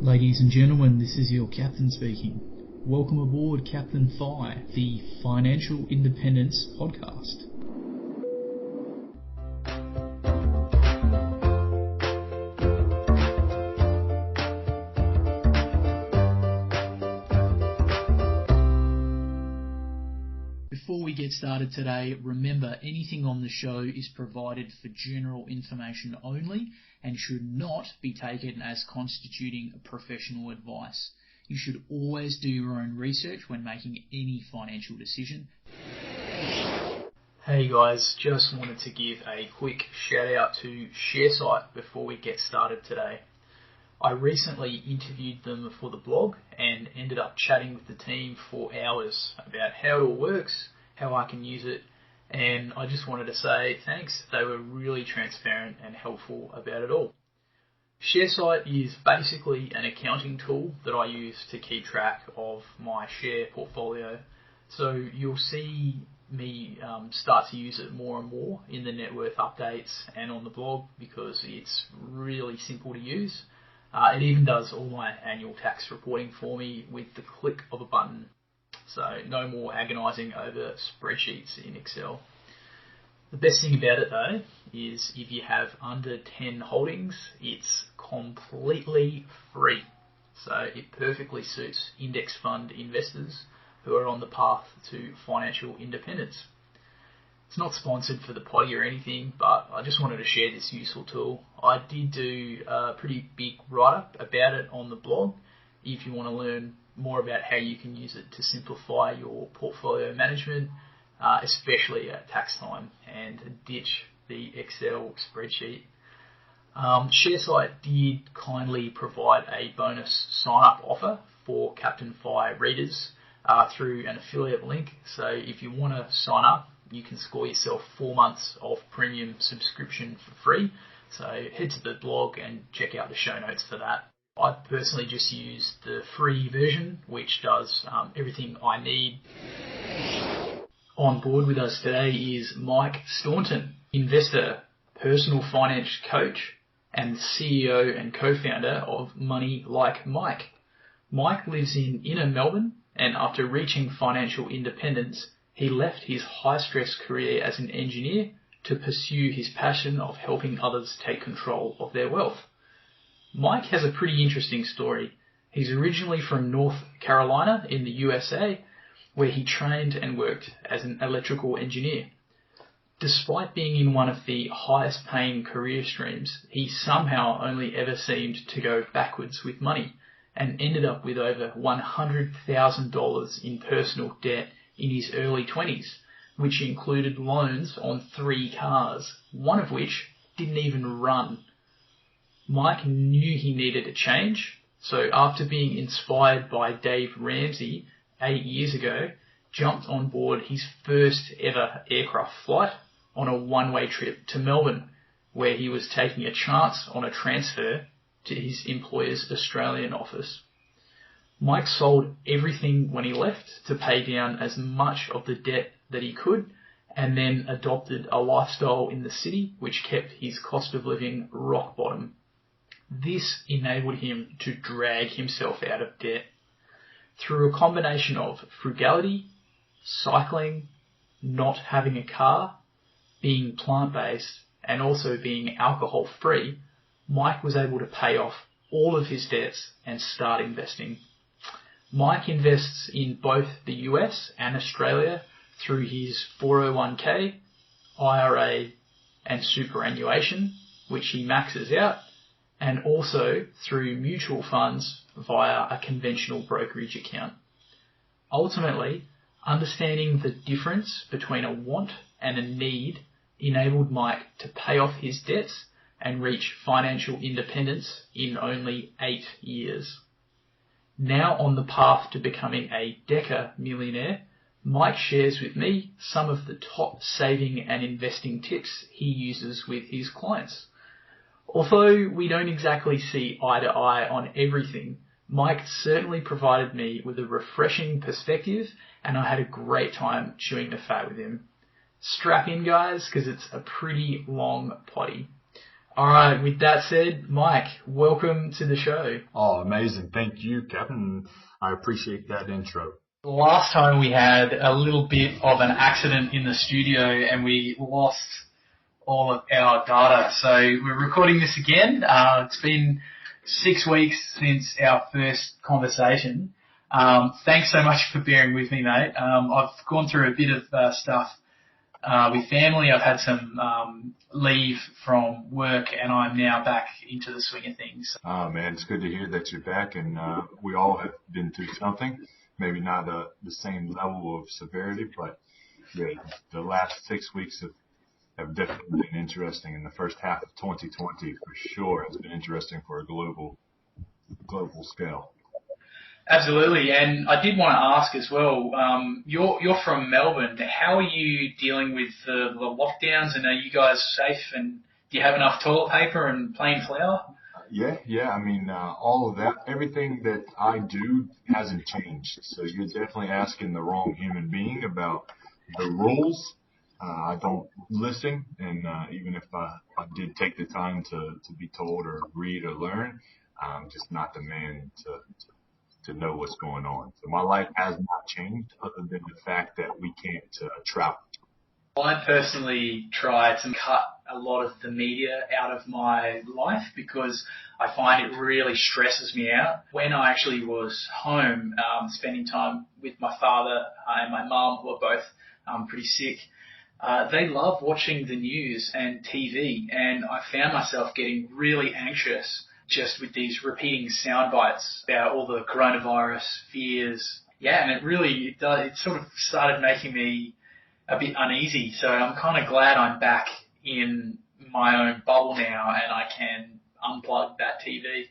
Ladies and gentlemen, this is your captain speaking. Welcome aboard Captain Fi, the Financial Independence Podcast. Before we get started today, remember anything on the show is provided for general information only and should not be taken as constituting professional advice. You should always do your own research when making any financial decision. Hey guys, just wanted to give a quick shout out to ShareSite before we get started today. I recently interviewed them for the blog and ended up chatting with the team for hours about how it all works, how I can use it, and I just wanted to say thanks. They were really transparent and helpful about it all. ShareSite is basically an accounting tool that I use to keep track of my share portfolio. So you'll see me start to use it more and more in the net worth updates and on the blog because it's really simple to use. It even does all my annual tax reporting for me with the click of a button. So no more agonising over spreadsheets in Excel. The best thing about it though is if you have under 10 holdings, it's completely free. So it perfectly suits index fund investors who are on the path to financial independence. It's not sponsored for the poddy or anything, but I just wanted to share this useful tool. I did do a pretty big write-up about it on the blog if you want to learn more about how you can use it to simplify your portfolio management, especially at tax time, and ditch the Excel spreadsheet. ShareSite did kindly provide a bonus sign-up offer for Captain Fi readers through an affiliate link. So if you want to sign up, you can score yourself 4 months of premium subscription for free. So head to the blog and check out the show notes for that. I personally just use the free version, which does everything I need. On board with us today is Mike Staunton, investor, personal finance coach, and CEO and co-founder of Money Like Mike. Mike lives in inner Melbourne, and after reaching financial independence, he left his high-stress career as an engineer to pursue his passion of helping others take control of their wealth. Mike has a pretty interesting story. He's originally from North Carolina in the USA, where he trained and worked as an electrical engineer. Despite being in one of the highest paying career streams, he somehow only ever seemed to go backwards with money and ended up with over $100,000 in personal debt in his early 20s, which included loans on 3 cars, one of which didn't even run. Mike knew he needed a change, so after being inspired by Dave Ramsey 8 years ago, jumped on board his first ever aircraft flight on a one-way trip to Melbourne, where he was taking a chance on a transfer to his employer's Australian office. Mike sold everything when he left to pay down as much of the debt that he could, and then adopted a lifestyle in the city which kept his cost of living rock bottom. This enabled him to drag himself out of debt. Through a combination of frugality, cycling, not having a car, being plant-based, and also being alcohol-free, Mike was able to pay off all of his debts and start investing. Mike invests in both the US and Australia through his 401k, IRA, and superannuation, which he maxes out, and also through mutual funds via a conventional brokerage account. Ultimately, understanding the difference between a want and a need enabled Mike to pay off his debts and reach financial independence in only 8 years. Now on the path to becoming a Deca millionaire, Mike shares with me some of the top saving and investing tips he uses with his clients. Although we don't exactly see eye to eye on everything, Mike certainly provided me with a refreshing perspective, and I had a great time chewing the fat with him. Strap in, guys, because it's a pretty long poddy. All right, with that said, Mike, welcome to the show. Oh, amazing. Thank you, Captain. I appreciate that intro. Last time we had a little bit of an accident in the studio and we lost all of our data. So we're recording this again. It's been 6 weeks since our first conversation. Thanks so much for bearing with me, mate. I've gone through a bit of stuff with family. I've had some leave from work and I'm now back into the swing of things. Oh, man, it's good to hear that you're back, and we all have been through something. Maybe not the same level of severity, but yeah, the last 6 weeks have definitely been interesting, and the first half of 2020 for sure has been interesting for a global scale. Absolutely, and I did want to ask as well. You're from Melbourne. How are you dealing with the lockdowns? And are you guys safe? And do you have enough toilet paper and plain flour? Yeah. I mean, all of that, everything that I do hasn't changed. So you're definitely asking the wrong human being about the rules. I don't listen, and even if I did take the time to be told or read or learn, I'm just not the man to know what's going on. So my life has not changed other than the fact that we can't travel. I personally try to cut a lot of the media out of my life because I find it really stresses me out. When I actually was home, spending time with my father and my mum, who are both pretty sick, they love watching the news and TV, and I found myself getting really anxious just with these repeating sound bites about all the coronavirus fears. Yeah, and it sort of started making me a bit uneasy. So I'm kind of glad I'm back in my own bubble now and I can unplug that TV.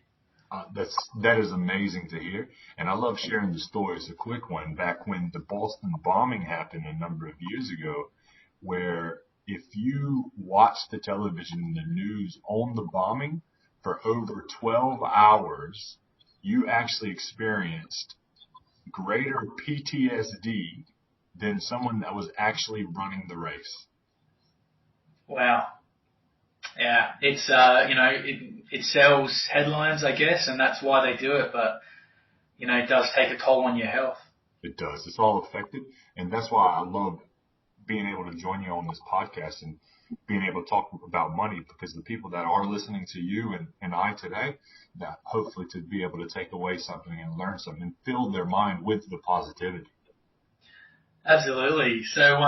That is amazing to hear, and I love sharing the story. It's a quick one. Back when the Boston bombing happened a number of years ago, where if you watch the television and the news on the bombing for over 12 hours, you actually experienced greater PTSD than someone that was actually running the race. Wow. Yeah, it's it sells headlines, I guess, and that's why they do it. But it does take a toll on your health. It does. It's all affected, and that's why I love being able to join you on this podcast and being able to talk about money, because the people that are listening to you and I today, that hopefully to be able to take away something and learn something and fill their mind with the positivity. Absolutely. So,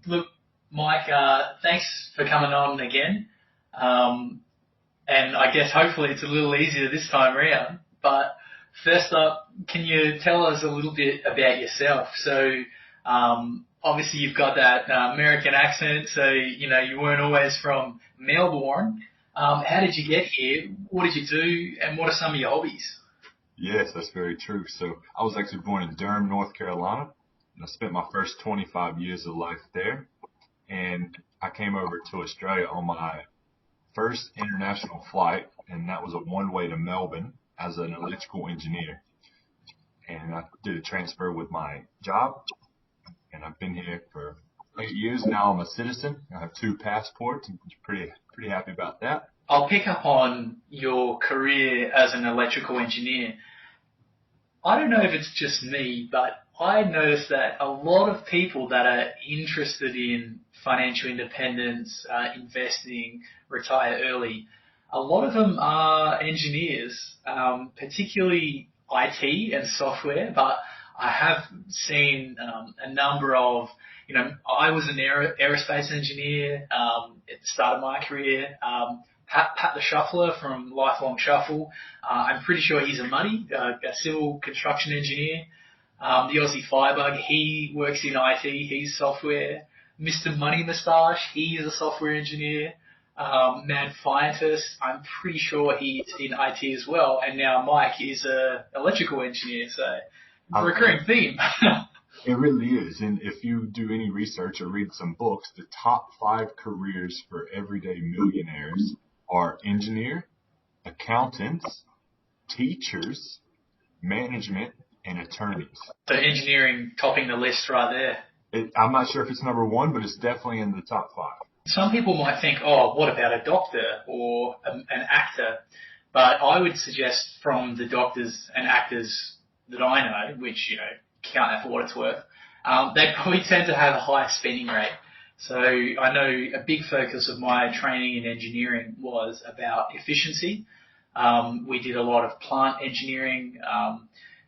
look, Mike, thanks for coming on again. And I guess hopefully it's a little easier this time around. But first up, can you tell us a little bit about yourself? So, obviously you've got that American accent, so, you weren't always from Melbourne. How did you get here? What did you do? And what are some of your hobbies? Yes, that's very true. So I was actually born in Durham, North Carolina. And I spent my first 25 years of life there. And I came over to Australia on my first international flight, and that was a one-way to Melbourne as an electrical engineer. And I did a transfer with my job, and I've been here for 8 years now. I'm a citizen. I have 2 passports. I'm pretty happy about that. I'll pick up on your career as an electrical engineer. I don't know if it's just me, but I noticed that a lot of people that are interested in financial independence, investing, retire early, a lot of them are engineers, particularly IT and software, but I have seen a number of, I was an aerospace engineer at the start of my career. Pat the Shuffler from Lifelong Shuffle, I'm pretty sure he's a Muddy, a civil construction engineer. The Aussie Firebug, he works in IT, he's software. Mr. Money Moustache, he is a software engineer. Mad Fientist, I'm pretty sure he's in IT as well. And now Mike is an electrical engineer, so it's a recurring theme. It really is. And if you do any research or read some books, the top 5 careers for everyday millionaires are engineer, accountants, teachers, management, and attorneys. So engineering topping the list right there. I'm not sure if it's number 1, but it's definitely in the top 5. Some people might think, oh, what about a doctor or an actor? But I would suggest from the doctors and actors that I know, which, count that for what it's worth, they probably tend to have a higher spending rate. So I know a big focus of my training in engineering was about efficiency. We did a lot of plant engineering,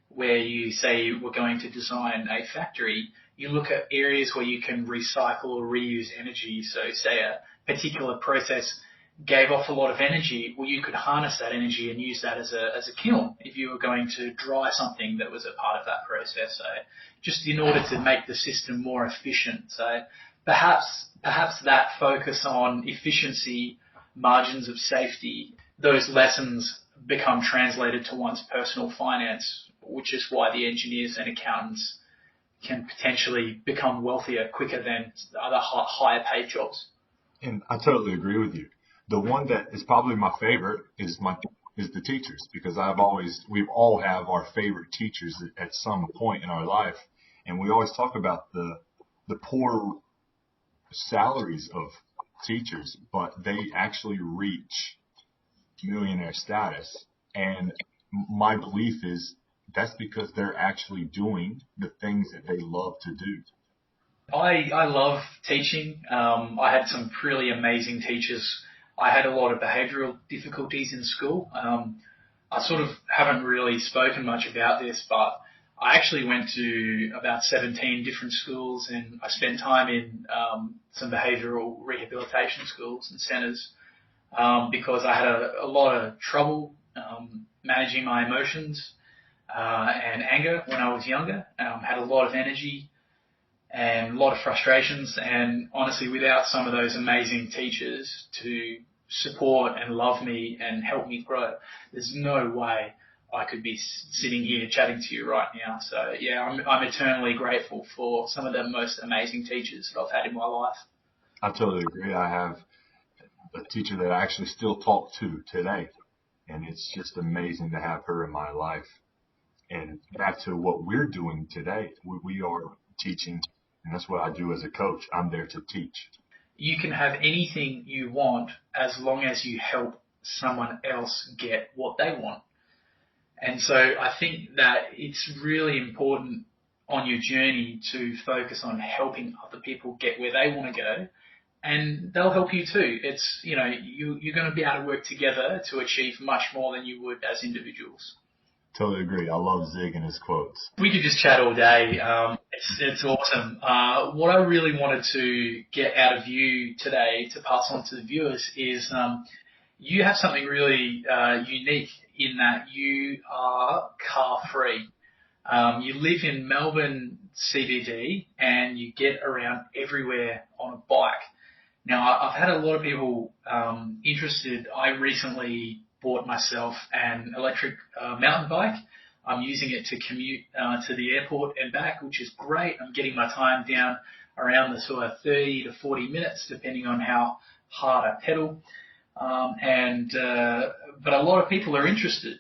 where you say we're going to design a factory. You look at areas where you can recycle or reuse energy. So say a particular process gave off a lot of energy, well, you could harness that energy and use that as a kiln if you were going to dry something that was a part of that process. So just in order to make the system more efficient. So perhaps that focus on efficiency, margins of safety, those lessons become translated to one's personal finance, which is why the engineers and accountants can potentially become wealthier quicker than other higher paid jobs. And I totally agree with you. The one that is probably my favorite is the teachers, because we've all have our favorite teachers at some point in our life. And we always talk about the poor salaries of teachers, but they actually reach millionaire status. And my belief is that's because they're actually doing the things that they love to do. I love teaching. I had some really amazing teachers. I had a lot of behavioural difficulties in school. I sort of haven't really spoken much about this, but I actually went to about 17 different schools, and I spent time in some behavioural rehabilitation schools and centres because I had a lot of trouble managing my emotions and anger when I was younger. Had a lot of energy and a lot of frustrations, and honestly, without some of those amazing teachers to support and love me and help me grow, there's no way I could be sitting here chatting to you right now. So yeah, I'm eternally grateful for some of the most amazing teachers that I've had in my life. I totally agree. I have a teacher that I actually still talk to today, and it's just amazing to have her in my life. And back to what we're doing today, we are teaching, and that's what I do as a coach. I'm there to teach. You can have anything you want as long as you help someone else get what they want. And so I think that it's really important on your journey to focus on helping other people get where they want to go, and they'll help you too. It's, you're going to be able to work together to achieve much more than you would as individuals. Totally agree. I love Zig and his quotes. We could just chat all day. It's awesome. What I really wanted to get out of you today to pass on to the viewers is you have something really unique in that you are car free. You live in Melbourne CBD and you get around everywhere on a bike. Now, I've had a lot of people interested. I recently bought myself an electric mountain bike. I'm using it to commute to the airport and back, which is great. I'm getting my time down around the sort of 30 to 40 minutes, depending on how hard I pedal. But a lot of people are interested.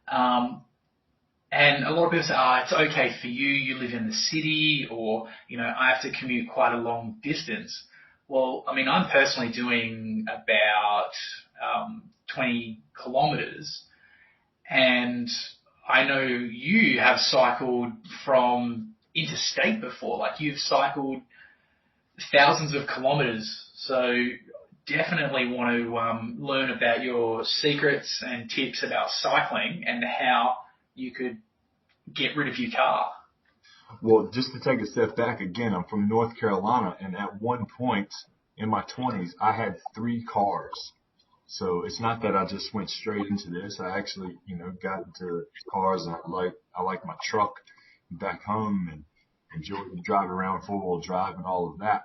And a lot of people say, it's okay for you, you live in the city, or, I have to commute quite a long distance. Well, I mean, I'm personally doing about 20 kilometres, and I know you have cycled from interstate before. Like, you've cycled thousands of kilometres, so definitely want to learn about your secrets and tips about cycling and how you could get rid of your car. Well, just to take a step back again, I'm from North Carolina, and at one point in my 20s, I had 3 cars. So it's not that I just went straight into this. I actually, got into cars, and I like my truck back home and enjoy driving around 4-wheel drive and all of that.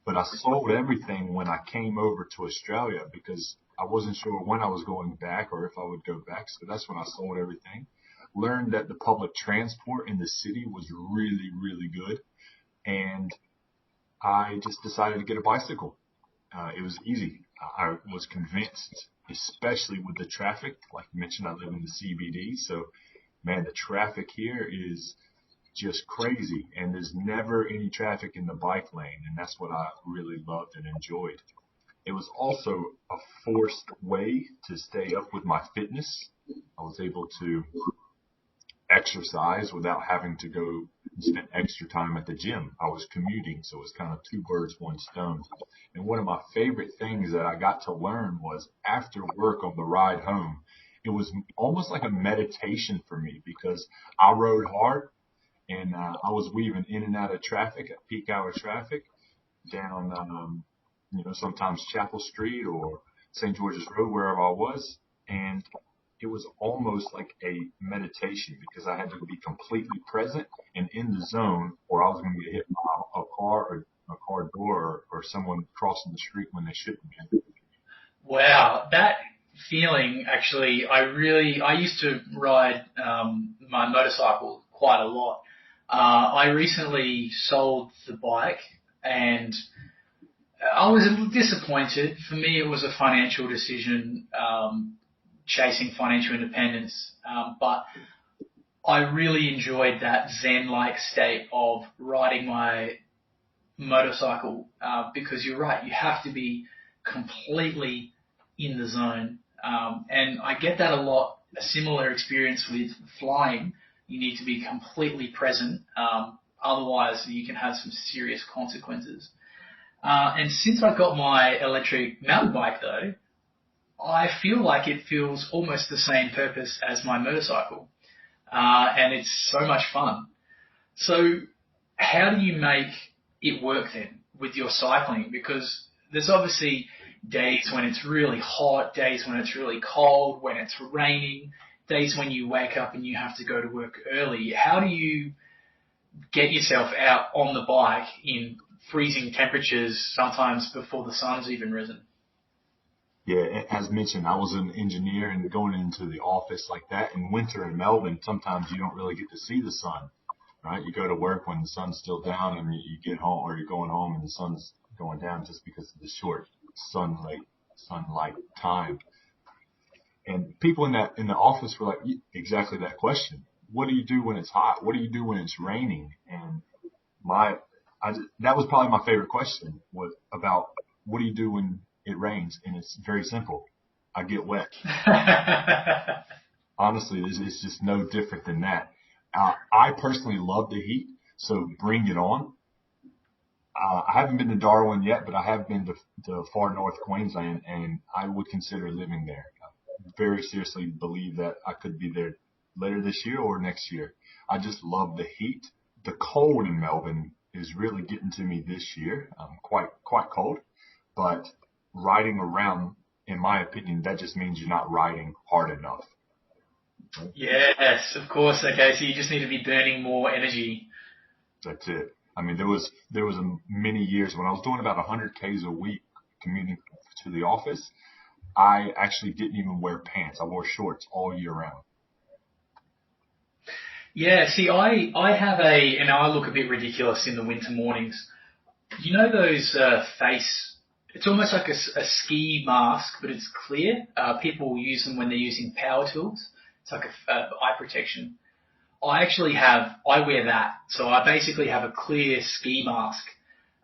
But I sold everything when I came over to Australia because I wasn't sure when I was going back or if I would go back. So that's when I sold everything. Learned that the public transport in the city was really, really good. And I just decided to get a bicycle. It was easy. I was convinced, especially with the traffic. Like you mentioned, I live in the CBD. So, man, the traffic here is just crazy, and there's never any traffic in the bike lane, and that's what I really loved and enjoyed. It was also a forced way to stay up with my fitness. I was able to exercise without having to go and spend extra time at the gym. I was commuting, so it was kind of two birds, one stone. And one of my favorite things that I got to learn was after work on the ride home, it was almost like a meditation for me because I rode hard and I was weaving in and out of traffic at peak hour traffic down, sometimes Chapel Street or St. George's Road, wherever I was. And it was almost like a meditation because I had to be completely present and in the zone, or I was going to get hit by a car or a car door or someone crossing the street when they shouldn't be. Wow, that feeling actually, I used to ride my motorcycle quite a lot. I recently sold the bike and I was a little disappointed. For me, it was a financial decision, chasing financial independence, but I really enjoyed that Zen-like state of riding my motorcycle because you're right, you have to be completely in the zone. And I get that a lot, a similar experience with flying. You need to be completely present, otherwise you can have some serious consequences. And since I got my electric mountain bike though, I feel like it feels almost the same purpose as my motorcycle. And it's so much fun. So how do you make it work then with your cycling? Because there's obviously days when it's really hot, days when it's really cold, when it's raining, days when you wake up and you have to go to work early. How do you get yourself out on the bike in freezing temperatures, sometimes before the sun's even risen? Yeah, as mentioned, I was an engineer and going into the office like that. In winter in Melbourne, sometimes you don't really get to see the sun, right? You go to work when the sun's still down and you get home or you're going home and the sun's going down just because of the short sunlight time. And people in the office were like, exactly that question. What do you do when it's hot? What do you do when it's raining? And that was probably my favorite question was about what do you do when it rains? And it's very simple. I get wet. Honestly, it's just no different than that. I personally love the heat, so bring it on. I haven't been to Darwin yet, but I have been to far north Queensland, and I would consider living there. I very seriously believe that I could be there later this year or next year. I just love the heat. The cold in Melbourne is really getting to me this year. Quite cold, but riding around, in my opinion, that just means you're not riding hard enough. Yes, of course. Okay, so you just need to be burning more energy. That's it. I mean, there was many years when I was doing about 100 Ks a week commuting to the office. I actually didn't even wear pants. I wore shorts all year round. Yeah, see, I have and I look a bit ridiculous in the winter mornings. You know those it's almost like a ski mask, but it's clear. People use them when they're using power tools. It's like a eye protection. I wear that. So I basically have a clear ski mask,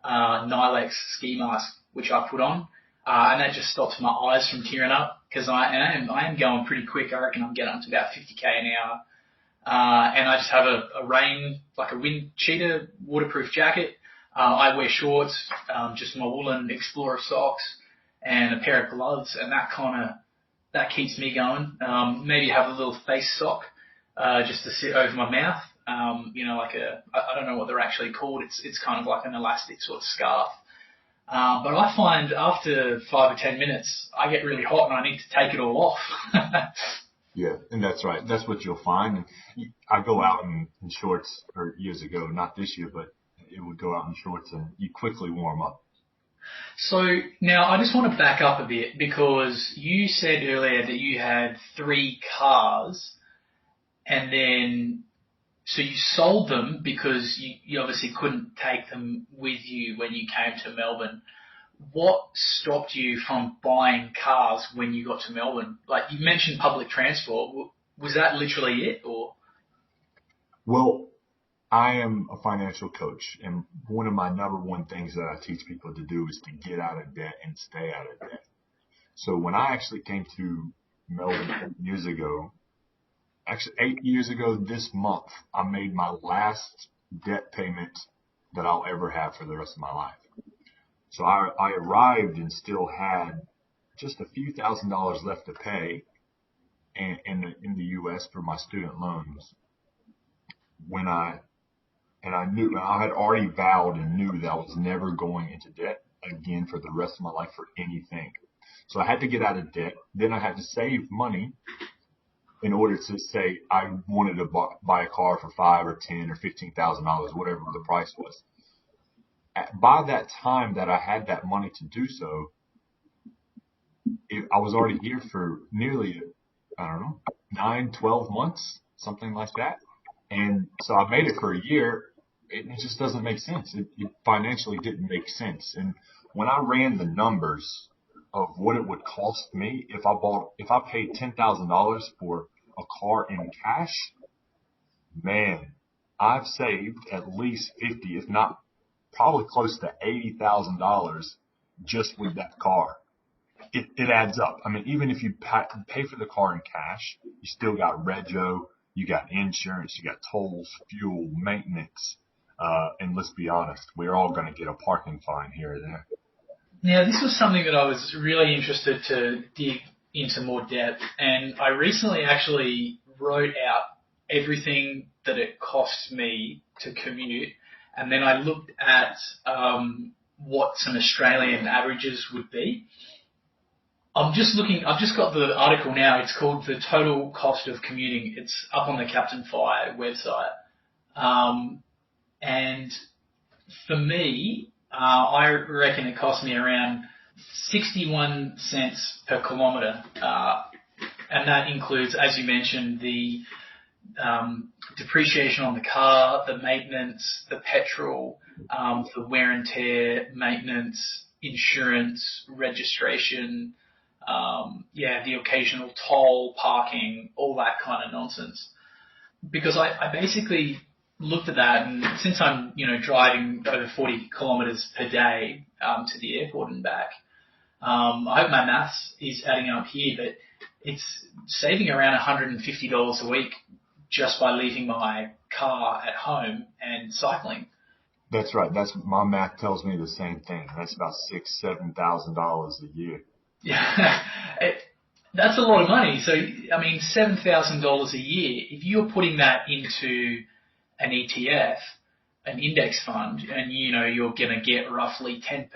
Nilex ski mask, which I put on. And that just stops my eyes from tearing up because I am going pretty quick. I reckon I'm getting up to about 50k an hour. And I just have a wind cheater waterproof jacket. I wear shorts, just my woolen Explorer socks and a pair of gloves, and that keeps me going. Maybe have a little face sock, just to sit over my mouth. I don't know what they're actually called. It's kind of like an elastic sort of scarf. But I find after 5 or 10 minutes, I get really hot and I need to take it all off. Yeah, and that's right. That's what you'll find. And I go out in shorts, or years ago, not this year, but it would go out in shorts and you quickly warm up. So now I just want to back up a bit because you said earlier that you had 3 cars and then so you sold them because you obviously couldn't take them with you when you came to Melbourne. What stopped you from buying cars when you got to Melbourne? Like you mentioned public transport. Was that literally it or? Well, I am a financial coach, and one of my number one things that I teach people to do is to get out of debt and stay out of debt. So when I actually came to Melbourne 8 years ago, actually 8 years ago this month, I made my last debt payment that I'll ever have for the rest of my life. So I arrived and still had just a few $1,000s left to pay in the U.S. for my student loans when I knew, and I had already vowed and knew that I was never going into debt again for the rest of my life for anything. So I had to get out of debt. Then I had to save money in order to say I wanted to buy a car for $5 or $10 or $15,000, whatever the price was. By that time that I had that money to do so, I was already here for nearly, I don't know, 9, 12 months, something like that. And so I made it for a year. It just doesn't make sense. It financially didn't make sense. And when I ran the numbers of what it would cost me if I paid $10,000 for a car in cash, man, I've saved at least 50, if not probably close to $80,000 just with that car. It adds up. I mean, even if you pay for the car in cash, you still got rego, you got insurance, you got tolls, fuel, maintenance, and let's be honest, we're all going to get a parking fine here or there. Now, this was something that I was really interested to dig into more depth, and I recently actually wrote out everything that it costs me to commute, and then I looked at what some Australian averages would be. I've just got the article now. It's called The Total Cost of Commuting. It's up on the Captain Fi website. And for me, I reckon it cost me around 61 cents per kilometre. And that includes, as you mentioned, the depreciation on the car, the maintenance, the petrol, the wear and tear, maintenance, insurance, registration, the occasional toll, parking, all that kind of nonsense. Because I basically looked at that, and since I'm, driving over 40 kilometres per day to the airport and back, I hope my maths is adding up here, but it's saving around $150 a week just by leaving my car at home and cycling. That's right. My math tells me the same thing. That's about $6,000-$7,000 a year. Yeah, that's a lot of money. So, I mean, $7,000 a year, if you're putting that into an ETF, an index fund, and, you're going to get roughly 10%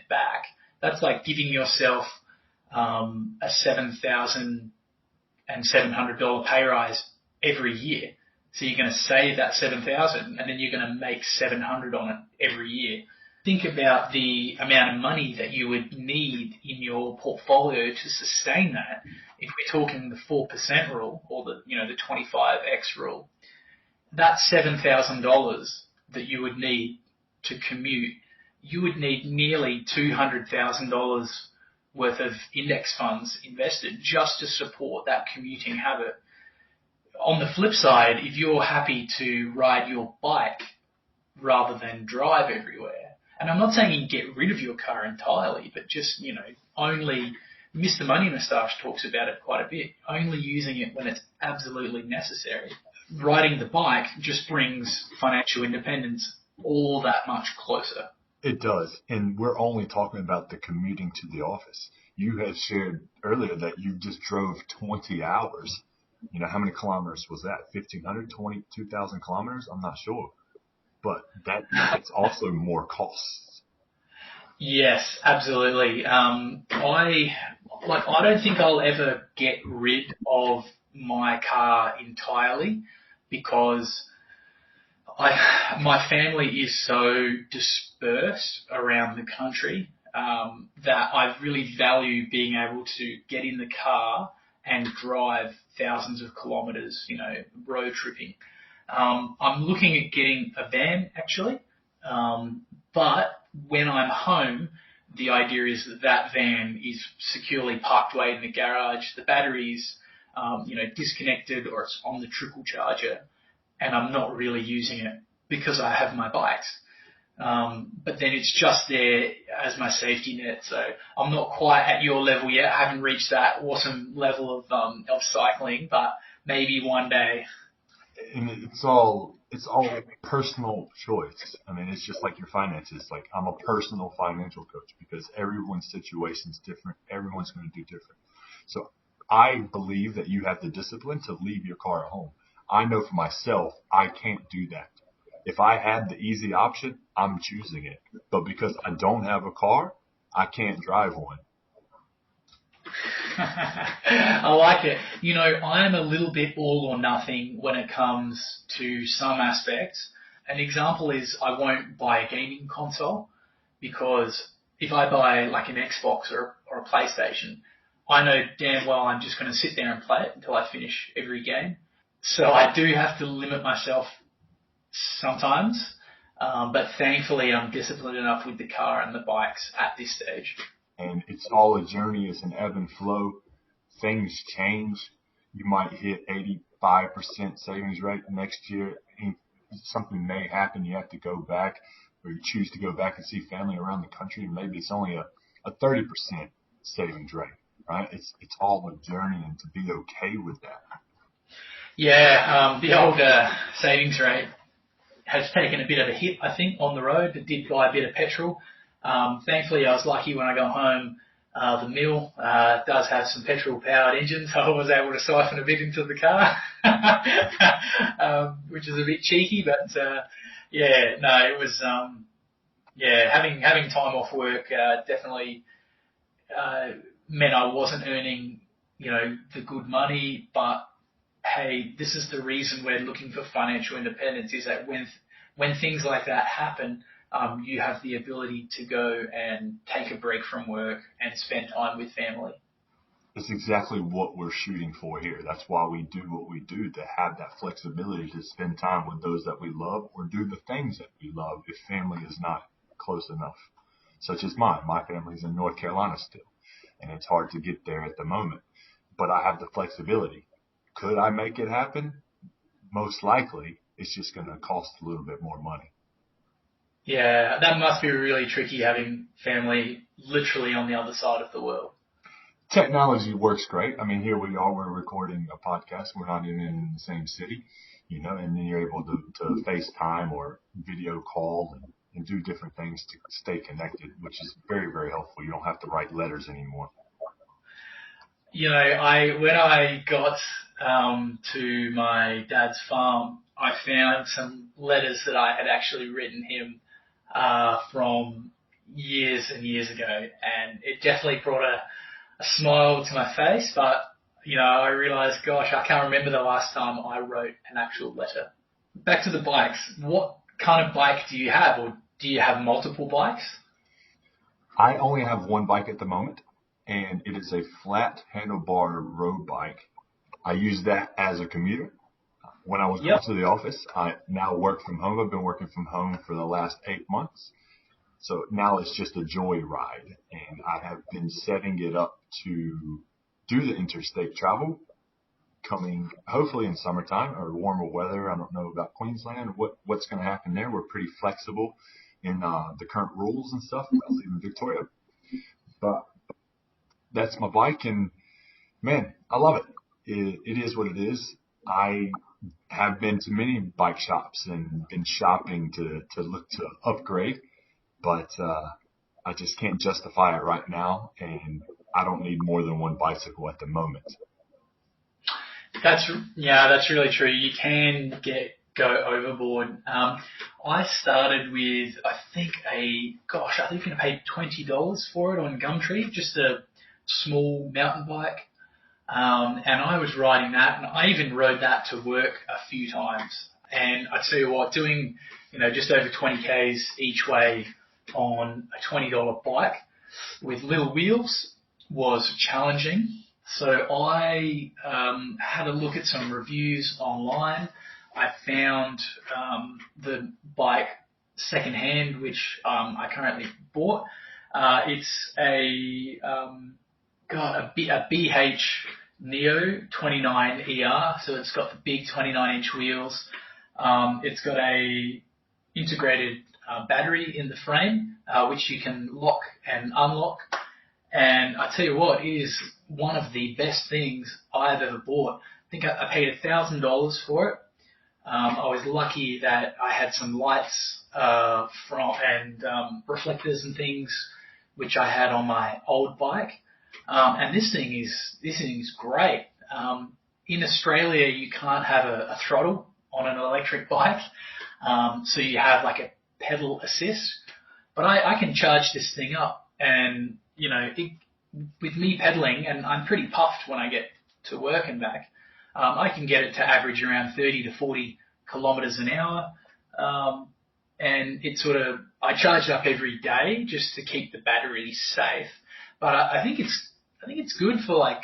back, that's like giving yourself a $7,700 pay rise every year. So you're going to save that $7,000 and then you're going to make $700 on it every year. Think about the amount of money that you would need in your portfolio to sustain that. If we're talking the 4% rule or the 25x rule, that $7,000 that you would need to commute, you would need nearly $200,000 worth of index funds invested just to support that commuting habit. On the flip side, if you're happy to ride your bike rather than drive everywhere, and I'm not saying you can get rid of your car entirely, but just, only, Mr. Money Moustache talks about it quite a bit, only using it when it's absolutely necessary. Riding the bike just brings financial independence all that much closer. It does. And we're only talking about the commuting to the office. You had shared earlier that you just drove 20 hours. How many kilometers was that? 1,500, 22,000 kilometers? I'm not sure. But it's also more costs. Yes, absolutely. I don't think I'll ever get rid of my car entirely because my family is so dispersed around the country that I really value being able to get in the car and drive thousands of kilometres, road tripping. I'm looking at getting a van actually, but when I'm home, the idea is that van is securely parked away in the garage. The battery's, disconnected or it's on the trickle charger, and I'm not really using it because I have my bikes. But then it's just there as my safety net. So I'm not quite at your level yet. I haven't reached that awesome level of cycling, but maybe one day. And it's all personal choice. I mean, it's just like your finances. Like, I'm a personal financial coach because everyone's situation is different. Everyone's going to do different. So I believe that you have the discipline to leave your car at home. I know for myself, I can't do that. If I had the easy option, I'm choosing it. But because I don't have a car, I can't drive one. I like it. You know, I'm a little bit all or nothing when it comes to some aspects. An example is I won't buy a gaming console because if I buy like an Xbox or a PlayStation, I know damn well I'm just going to sit there and play it until I finish every game. So I do have to limit myself sometimes, but thankfully I'm disciplined enough with the car and the bikes at this stage. And it's all a journey. It's an ebb and flow. Things change. You might hit 85% savings rate next year. And something may happen. You have to go back, or you choose to go back and see family around the country. And maybe it's only a 30% savings rate, right? It's all a journey, and to be okay with that. Yeah, the old savings rate has taken a bit of a hit, I think, on the road, but did buy a bit of petrol. Thankfully, I was lucky when I got home. The mill does have some petrol-powered engines, so I was able to siphon a bit into the car, which is a bit cheeky, but it was having time off work definitely meant I wasn't earning, the good money, but hey, this is the reason we're looking for financial independence, is that when things like that happen, you have the ability to go and take a break from work and spend time with family. It's exactly what we're shooting for here. That's why we do what we do, to have that flexibility to spend time with those that we love or do the things that we love if family is not close enough, such as mine. My family's in North Carolina still, and it's hard to get there at the moment. But I have the flexibility. Could I make it happen? Most likely. It's just going to cost a little bit more money. Yeah, that must be really tricky having family literally on the other side of the world. Technology works great. I mean, here we are, we're recording a podcast. We're not even in the same city, and then you're able to FaceTime or video call and do different things to stay connected, which is very, very helpful. You don't have to write letters anymore. When I got to my dad's farm, I found some letters that I had actually written him from years and years ago, and it definitely brought a smile to my face, but I realized, gosh, I can't remember the last time I wrote an actual letter. Back to the bikes. What kind of bike do you have, or do you have multiple bikes? I only have one bike at the moment, and it is a flat handlebar road bike. I use that as a commuter. When I was going to the office, I now work from home. I've been working from home for the last 8 months. So now it's just a joy ride, and I have been setting it up to do the interstate travel coming hopefully in summertime or warmer weather. I don't know about Queensland, what's going to happen there. We're pretty flexible in the current rules and stuff. I live in Victoria, but that's my bike, and man, I love it. It is what it is. I have been to many bike shops and been shopping to look to upgrade, but I just can't justify it right now, and I don't need more than one bicycle at the moment. That's really true. You can go overboard. I started with I think I paid $20 for it on Gumtree, just a small mountain bike. And I was riding that, and I even rode that to work a few times. And I tell you what, doing, just over 20 Ks each way on a $20 bike with little wheels was challenging. So I had a look at some reviews online. I found the bike secondhand, which I currently bought. It's a BH Neo 29 ER, so it's got the big 29-inch wheels. It's got a integrated battery in the frame, which you can lock and unlock. And I tell you what, it is one of the best things I've ever bought. I think I paid $1,000 for it. I was lucky that I had some lights and reflectors and things which I had on my old bike. And this thing is great. In Australia, you can't have a throttle on an electric bike, so you have like a pedal assist. But I can charge this thing up, and with me pedaling, and I'm pretty puffed when I get to work and back. I can get it to average around 30 to 40 kilometers an hour. And I charge it up every day just to keep the battery safe. But I think it's good for like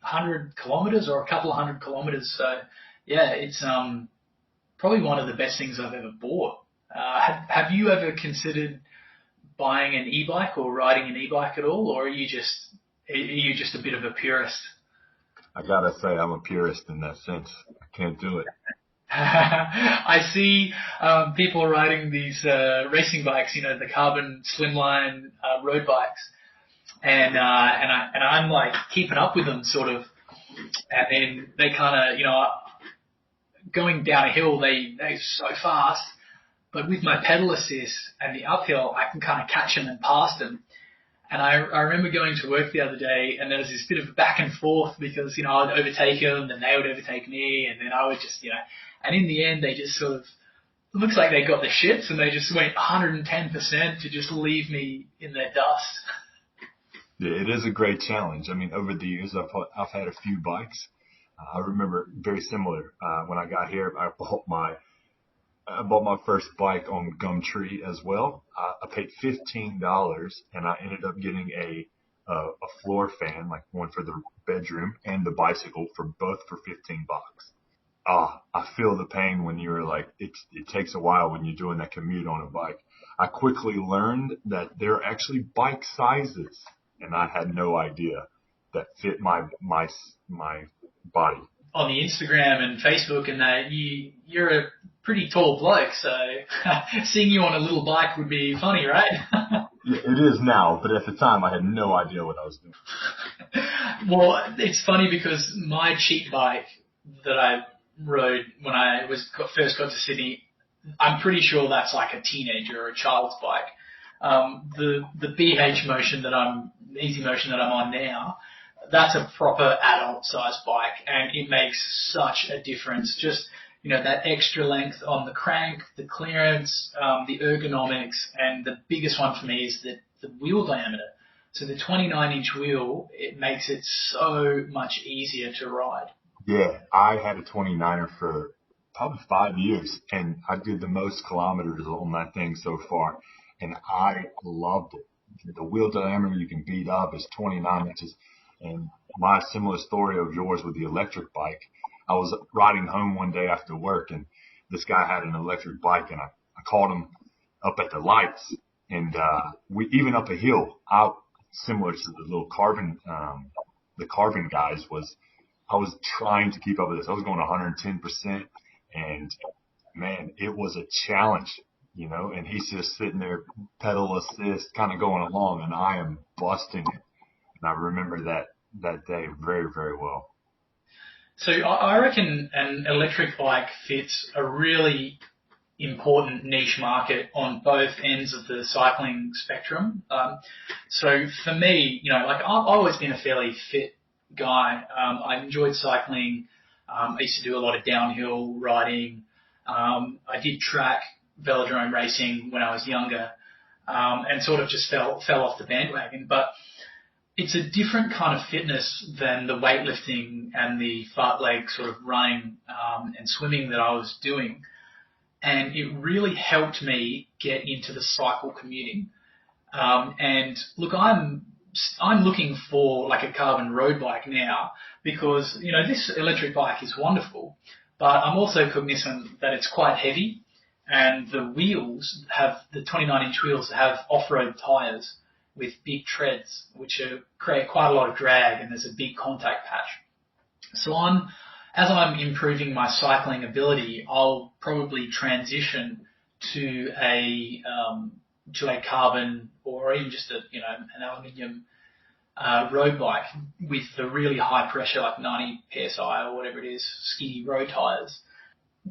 100 kilometers or a couple of 100 kilometers. So yeah, it's probably one of the best things I've ever bought. Have you ever considered buying an e-bike or riding an e-bike at all, or are you just a bit of a purist? I gotta say, I'm a purist in that sense. I can't do it. I see people riding these racing bikes, the carbon slimline road bikes, and I'm like keeping up with them sort of, and then they kind of going down a hill they're so fast, but with my pedal assist and the uphill I can kind of catch them and pass them. And I remember going to work the other day, and there was this bit of back and forth because I'd overtake them, and they would overtake me, and then I would just and in the end they just sort of, it looks like they got the shits and they just went 110% to just leave me in their dust. Yeah, it is a great challenge. I mean, over the years I've had a few bikes. I remember very similar when I got here. I bought my first bike on Gumtree as well. I paid $15, and I ended up getting a floor fan, like one for the bedroom, and the bicycle for both for $15. I feel the pain when you're like, it takes a while when you're doing that commute on a bike. I quickly learned that there are actually bike sizes, and I had no idea that fit my body. On the Instagram and Facebook and that, you're a pretty tall bloke, so seeing you on a little bike would be funny, right? Yeah, it is now, but at the time I had no idea what I was doing. Well, it's funny because my cheap bike that I rode when I first got to Sydney, I'm pretty sure that's like a teenager or a child's bike. The BH motion Easy Motion that I'm on now, that's a proper adult size bike, and it makes such a difference. Just, that extra length on the crank, the clearance, the ergonomics, and the biggest one for me is the wheel diameter. So the 29-inch wheel, it makes it so much easier to ride. Yeah, I had a 29er for probably 5 years, and I did the most kilometers on that thing so far, and I loved it. The wheel diameter you can beat up is 29 inches. And my similar story of yours with the electric bike, I was riding home one day after work, and this guy had an electric bike, and I called him up at the lights, and we even up a hill out, similar to the little carbon guys, I was trying to keep up with this. I was going 110%, and man, it was a challenge, and he's just sitting there, pedal assist, kind of going along, and I am busting it. And I remember that day very, very well. So I reckon an electric bike fits a really important niche market on both ends of the cycling spectrum. So for me, I've always been a fairly fit guy. I enjoyed cycling. I used to do a lot of downhill riding. I did track velodrome racing when I was younger, and sort of just fell off the bandwagon. But it's a different kind of fitness than the weightlifting and the fartlek sort of running and swimming that I was doing. And it really helped me get into the cycle commuting. And look, I'm looking for like a carbon road bike now because, this electric bike is wonderful, but I'm also cognizant that it's quite heavy, and the 29-inch wheels have off-road tires with big treads, which create quite a lot of drag, and there's a big contact patch. So as I'm improving my cycling ability, I'll probably transition to a carbon or even just an aluminium road bike with the really high pressure, like 90 psi or whatever it is, skinny road tires,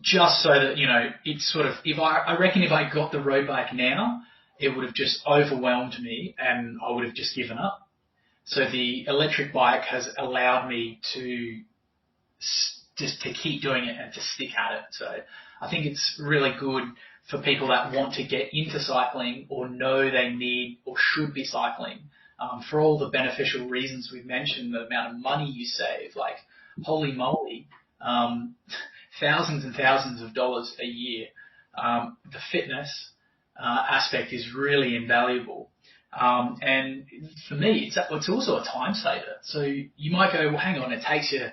just so that, it's sort of, I reckon if I got the road bike now, it would have just overwhelmed me and I would have just given up. So the electric bike has allowed me to just to keep doing it and to stick at it. So I think it's really good for people that want to get into cycling or know they need or should be cycling, for all the beneficial reasons we've mentioned, the amount of money you save, like holy moly, thousands and thousands of dollars a year. The fitness aspect is really invaluable. And for me, it's also a time saver. So you might go, well, hang on, it takes you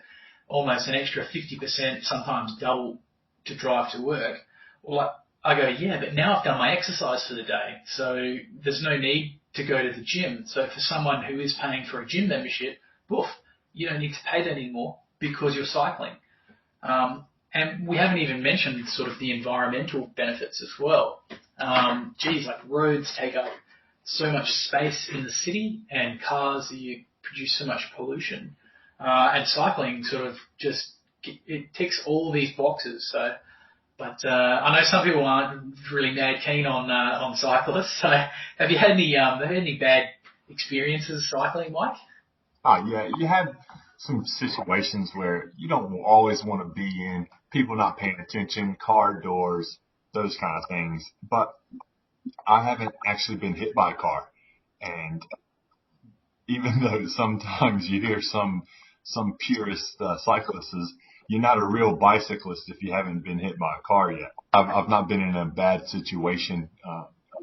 almost an extra 50%, sometimes double, to drive to work. Well, I go, yeah, but now I've done my exercise for the day, so there's no need to go to the gym. So for someone who is paying for a gym membership, woof, you don't need to pay that anymore because you're cycling. And we haven't even mentioned sort of the environmental benefits as well. Like roads take up so much space in the city, and cars, you produce so much pollution. And cycling sort of it ticks all these boxes. So, but I know some people aren't really mad keen on cyclists. So, have you had any bad experiences cycling, Mike? Yeah, you have some situations where you don't always want to be in, people not paying attention, car doors, those kind of things. But I haven't actually been hit by a car. And even though sometimes you hear some purist cyclists, you're not a real bicyclist if you haven't been hit by a car yet. I've not been in a bad situation,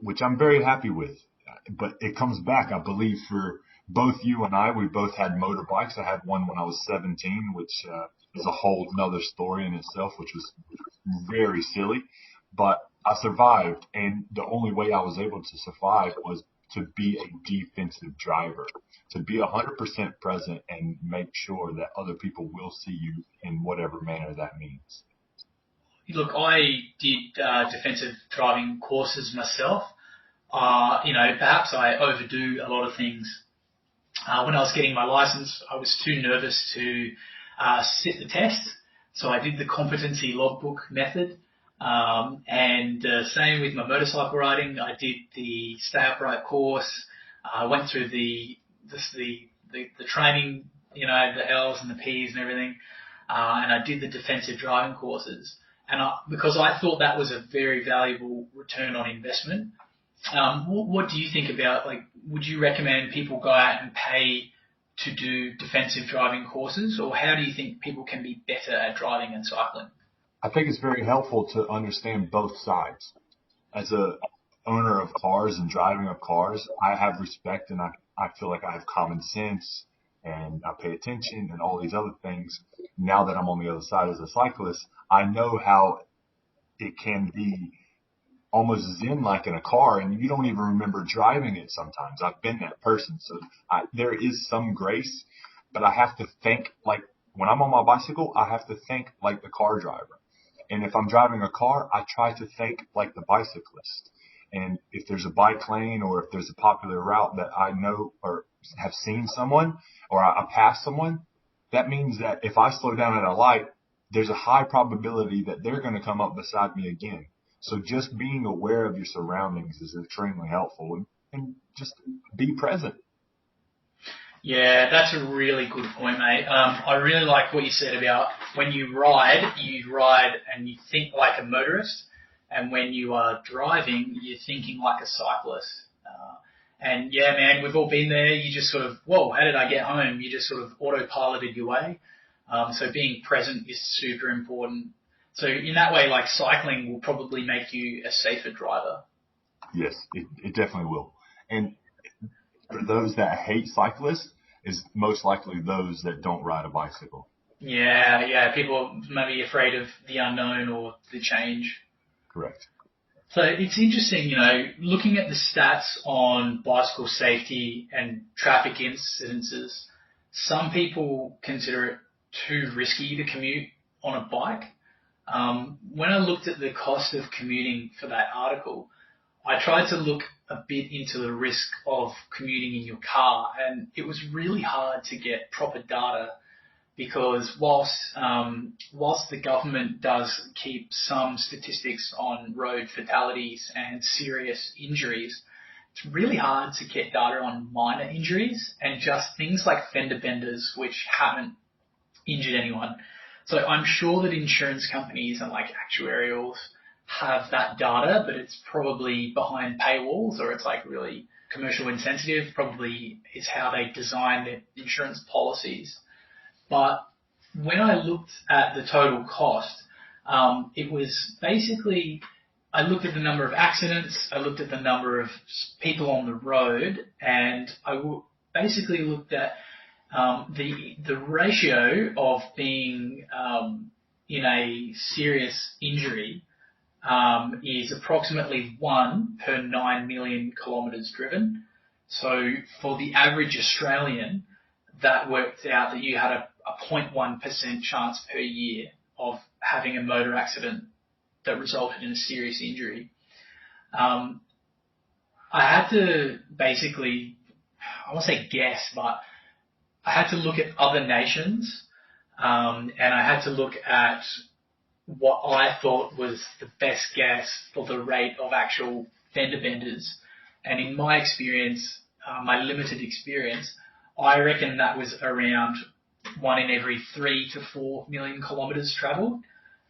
which I'm very happy with. But it comes back, I believe, for both you and I. We both had motorbikes. I had one when I was 17, which is a whole nother story in itself, which was very silly. But I survived, and the only way I was able to survive was to be a defensive driver, to be 100% present and make sure that other people will see you in whatever manner that means. Look, I did defensive driving courses myself. Perhaps I overdo a lot of things. When I was getting my license, I was too nervous to sit the test, so I did the competency logbook method. And same with my motorcycle riding. I did the stay upright course. I went through the training, the L's and the P's and everything. And I did the defensive driving courses. And because I thought that was a very valuable return on investment. What do you think about, would you recommend people go out and pay to do defensive driving courses, or how do you think people can be better at driving and cycling? I think it's very helpful to understand both sides. As a owner of cars and driving of cars, I have respect, and I feel like I have common sense and I pay attention and all these other things. Now that I'm on the other side as a cyclist, I know how it can be almost zen-like in a car, and you don't even remember driving it sometimes. I've been that person. So there is some grace, but I have to think when I'm on my bicycle, I have to think like the car driver. And if I'm driving a car, I try to think like the bicyclist. And if there's a bike lane or if there's a popular route that I know or have seen someone or I pass someone, that means that if I slow down at a light, there's a high probability that they're going to come up beside me again. So just being aware of your surroundings is extremely helpful, and just be present. Yeah, that's a really good point, mate. I really like what you said about when you ride and you think like a motorist, and when you are driving, you're thinking like a cyclist. And yeah, man, we've all been there. You just sort of, whoa, how did I get home? You just sort of autopiloted your way. So being present is super important. So in that way, cycling will probably make you a safer driver. Yes, it definitely will. And for those that hate cyclists is most likely those that don't ride a bicycle. Yeah. People may be afraid of the unknown or the change. Correct. So it's interesting, looking at the stats on bicycle safety and traffic incidences, some people consider it too risky to commute on a bike. When I looked at the cost of commuting for that article, I tried to look a bit into the risk of commuting in your car, and it was really hard to get proper data because whilst the government does keep some statistics on road fatalities and serious injuries, it's really hard to get data on minor injuries and just things like fender benders, which haven't injured anyone. So I'm sure that insurance companies and like actuarials have that data, but it's probably behind paywalls or it's like really commercial insensitive, probably is how they design their insurance policies. But when I looked at the total cost, it was basically, I looked at the number of accidents, I looked at the number of people on the road, and basically looked at the ratio of being in a serious injury is approximately 1 per 9 million kilometres driven. So for the average Australian, that worked out that you had a 0.1% chance per year of having a motor accident that resulted in a serious injury. I had to basically, I won't say guess, but I had to look at other nations, and I had to look at what I thought was the best guess for the rate of actual fender benders. And in my experience, my limited experience, I reckon that was around 1 in every 3 to 4 million kilometres travelled,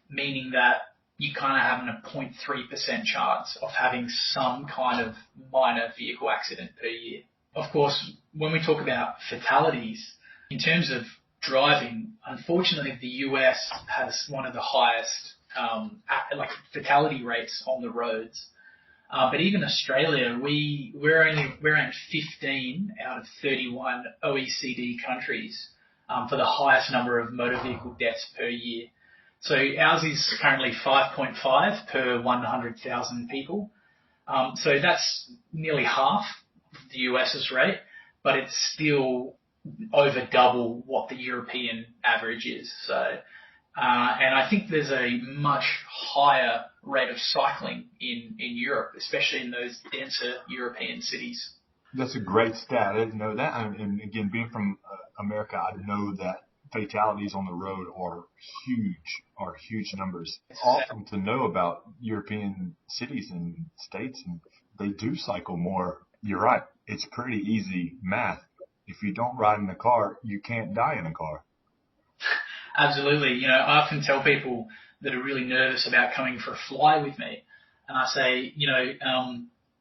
meaning that you kind of having a 0.3% chance of having some kind of minor vehicle accident per year. Of course, when we talk about fatalities, in terms of driving, unfortunately, the US has one of the highest fatality rates on the roads. But even Australia, we're ranked 15 out of 31 OECD countries for the highest number of motor vehicle deaths per year. So ours is currently 5.5 per 100,000 people. So that's nearly half the US's rate, but it's still over double what the European average is. So, and I think there's a much higher rate of cycling in Europe, especially in those denser European cities. That's a great stat. I didn't know that. And again, being from America, I know that fatalities on the road are huge numbers. It's awesome to know about European cities and states, and they do cycle more. You're right. It's pretty easy math. If you don't ride in a car, you can't die in a car. Absolutely. You know, I often tell people that are really nervous about coming for a fly with me, and I say,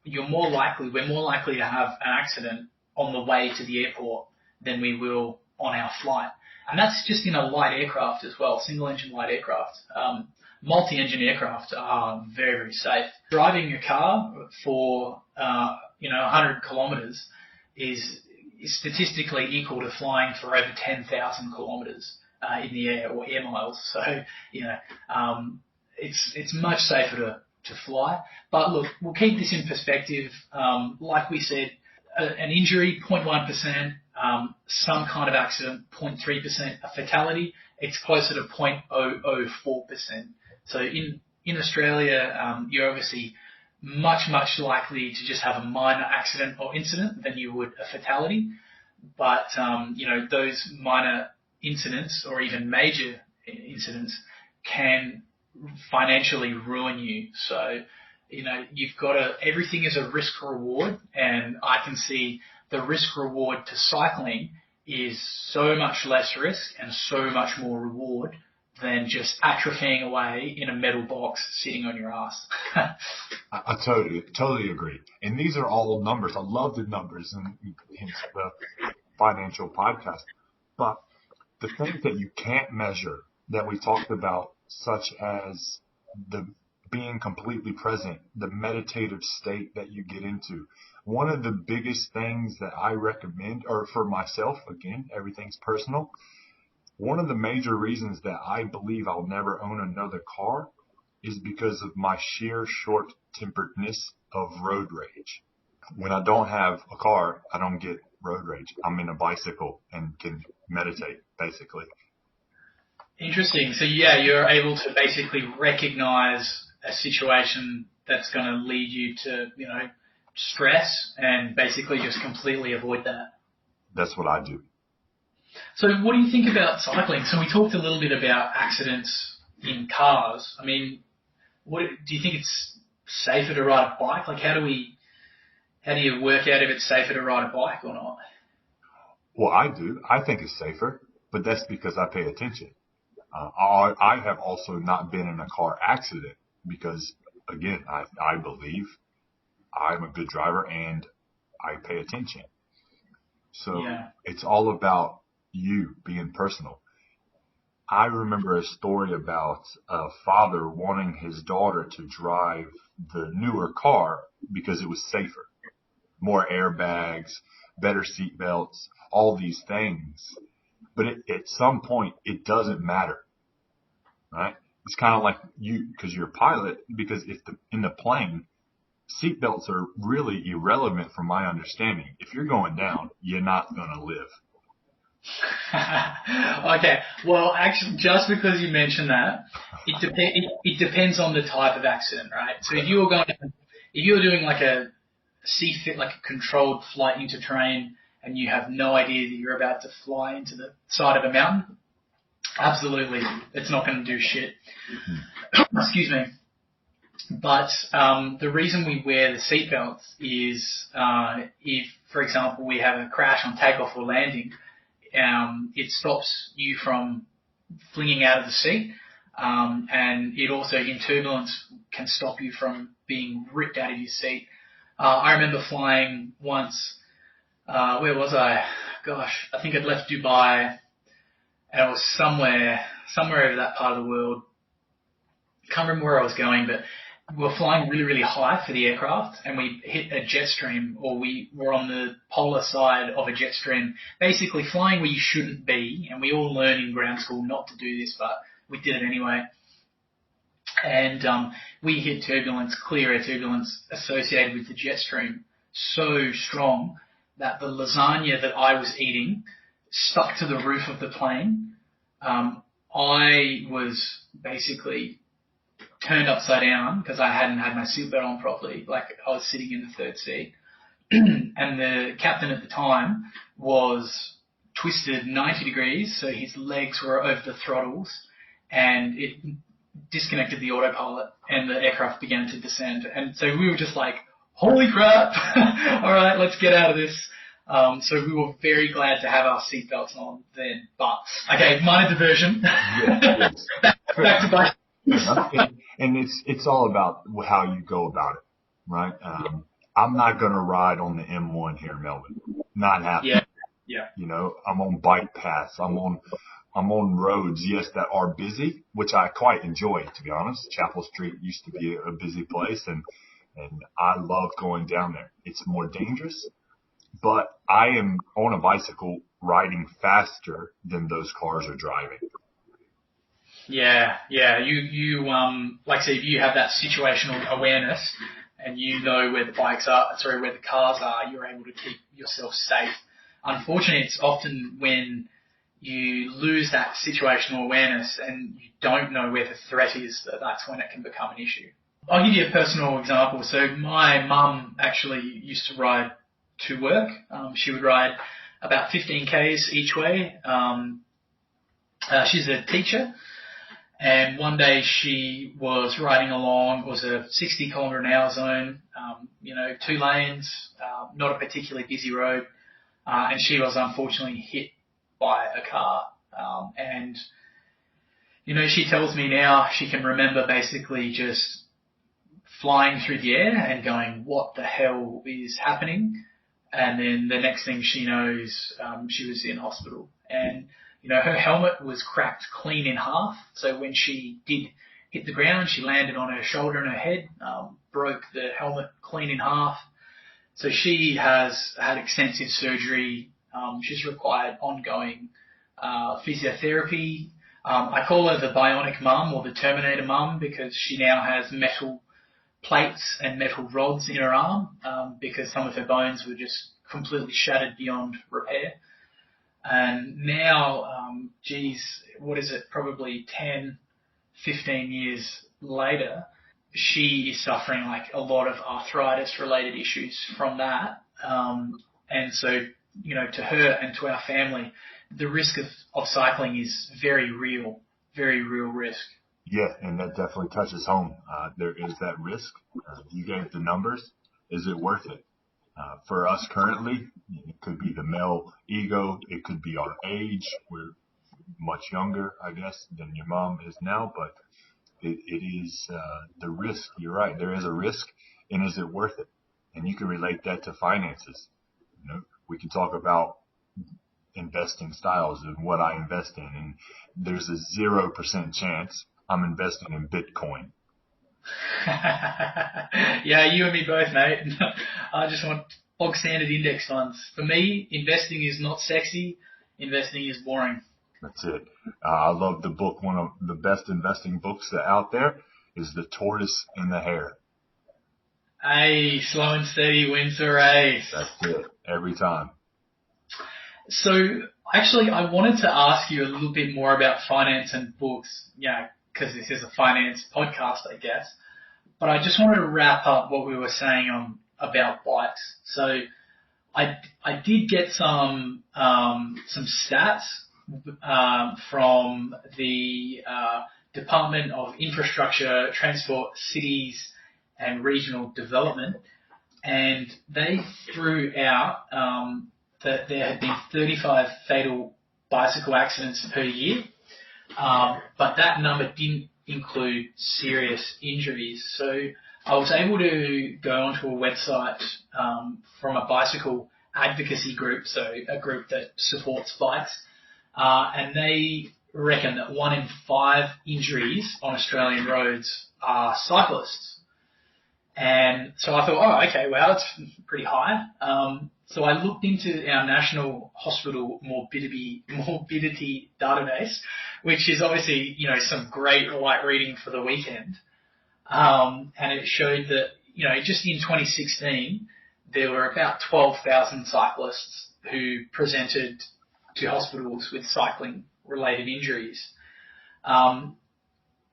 we're more likely to have an accident on the way to the airport than we will on our flight. And that's just in a light aircraft as well, single-engine light aircraft. Multi-engine aircraft are very, very safe. Driving a car for, 100 kilometres is statistically equal to flying for over 10,000 kilometres in the air, or air miles. So, it's much safer to fly. But look, we'll keep this in perspective. Like we said, an injury, 0.1%, some kind of accident, 0.3%, a fatality, it's closer to 0.004%. So in Australia, you're obviously much likely to just have a minor accident or incident than you would a fatality. But, those minor incidents or even major incidents can financially ruin you. So, you've got everything is a risk reward, and I can see the risk reward to cycling is so much less risk and so much more reward than just atrophying away in a metal box sitting on your ass. I totally agree. And these are all numbers. I love the numbers, and hence the financial podcast. But the things that you can't measure that we talked about, such as the being completely present, the meditative state that you get into. One of the biggest things that I recommend, or for myself, again, everything's personal. One of the major reasons that I believe I'll never own another car is because of my sheer short-temperedness of road rage. When I don't have a car, I don't get road rage. I'm in a bicycle and can meditate, basically. Interesting. So yeah, you're able to basically recognize a situation that's going to lead you to, stress and basically just completely avoid that. That's what I do. So what do you think about cycling? So we talked a little bit about accidents in cars. I mean, what do you think it's safer to ride a bike? Like how do you work out if it's safer to ride a bike or not? Well, I do. I think it's safer, but that's because I pay attention. I have also not been in a car accident because, again, I believe I'm a good driver and I pay attention. So Yeah. it's all about you being personal. I remember a story about a father wanting his daughter to drive the newer car because it was safer, more airbags, better seat belts, all these things. But at some point, it doesn't matter, right? It's kind of like because you're a pilot, because in the plane, seatbelts are really irrelevant from my understanding. If you're going down, you're not going to live. Okay. Well, actually, just because you mentioned that, it depends on the type of accident, right? So if you're doing like a CFIT, like a controlled flight into terrain, and you have no idea that you're about to fly into the side of a mountain, absolutely, it's not going to do shit. Excuse me. But the reason we wear the seatbelts is if, for example, we have a crash on takeoff or landing, it stops you from flinging out of the seat, and it also, in turbulence, can stop you from being ripped out of your seat. I remember flying once. Where was I? Gosh, I think I'd left Dubai, and it was somewhere over that part of the world. Can't remember where I was going, but we were flying really, really high for the aircraft, and we hit a jet stream, or we were on the polar side of a jet stream, basically flying where you shouldn't be, and we all learn in ground school not to do this, but we did it anyway. And we hit turbulence, clear air turbulence associated with the jet stream, so strong that the lasagna that I was eating stuck to the roof of the plane. I was basically turned upside down because I hadn't had my seatbelt on properly. Like I was sitting in the third seat, and the captain at the time was twisted 90 degrees, so his legs were over the throttles, and it disconnected the autopilot, and the aircraft began to descend. And so we were just like, holy crap! All right, let's get out of this. So we were very glad to have our seatbelts on then. But okay, minor diversion. Yes. back to bike. And it's all about how you go about it, right? I'm not going to ride on the M1 here in Melbourne. Not happening. Yeah. I'm on bike paths. I'm on roads, yes, that are busy, which I quite enjoy, to be honest. Chapel Street used to be a busy place, and I love going down there. It's more dangerous, but I am on a bicycle riding faster than those cars are driving. Yeah. You like I say, if you have that situational awareness and you know where the where the cars are, you're able to keep yourself safe. Unfortunately, it's often when you lose that situational awareness and you don't know where the threat is, that's when it can become an issue. I'll give you a personal example. So my mum actually used to ride to work. She would ride about 15 Ks each way. She's a teacher. And one day she was riding along, it was a 60 kilometre an hour zone, 2 lanes, not a particularly busy road, and she was unfortunately hit by a car. She tells me now she can remember basically just flying through the air and going, what the hell is happening? And then the next thing she knows, she was in hospital. And her helmet was cracked clean in half. So when she did hit the ground, she landed on her shoulder and her head, broke the helmet clean in half. So she has had extensive surgery. She's required ongoing physiotherapy. I call her the bionic mum or the Terminator mum because she now has metal plates and metal rods in her arm because some of her bones were just completely shattered beyond repair. And now what is it, probably 10, 15 years later, she is suffering like a lot of arthritis related issues from that. And so, to her and to our family, the risk of cycling is very real risk. Yeah, and that definitely touches home. There is that risk. You gave the numbers. Is it worth it? For us currently, it could be the male ego. It could be our age. We're much younger, I guess, than your mom is now, but it is the risk. You're right. There is a risk, and is it worth it? And you can relate that to finances. We can talk about investing styles and what I invest in, and there's a 0% chance I'm investing in Bitcoin. Yeah, you and me both, mate. I just want bog standard index funds. For me, investing is not sexy. Investing is boring. That's it. I love the book. One of the best investing books that out there is The Tortoise and the Hare. Hey, slow and steady wins the race. That's it. Every time. So, actually, I wanted to ask you a little bit more about finance and books, because this is a finance podcast, I guess. But I just wanted to wrap up what we were saying about bikes. So, I did get some stats from the Department of Infrastructure, Transport, Cities and Regional Development, and they threw out that there had been 35 fatal bicycle accidents per year, but that number didn't include serious injuries. So I was able to go onto a website from a bicycle advocacy group, so a group that supports bikes, and they reckon that 1 in 5 injuries on Australian roads are cyclists. And so I thought, okay, well, that's pretty high. So I looked into our National Hospital Morbidity Database, which is obviously, some great light reading for the weekend. And it showed that, just in 2016, there were about 12,000 cyclists who presented to hospitals with cycling-related injuries.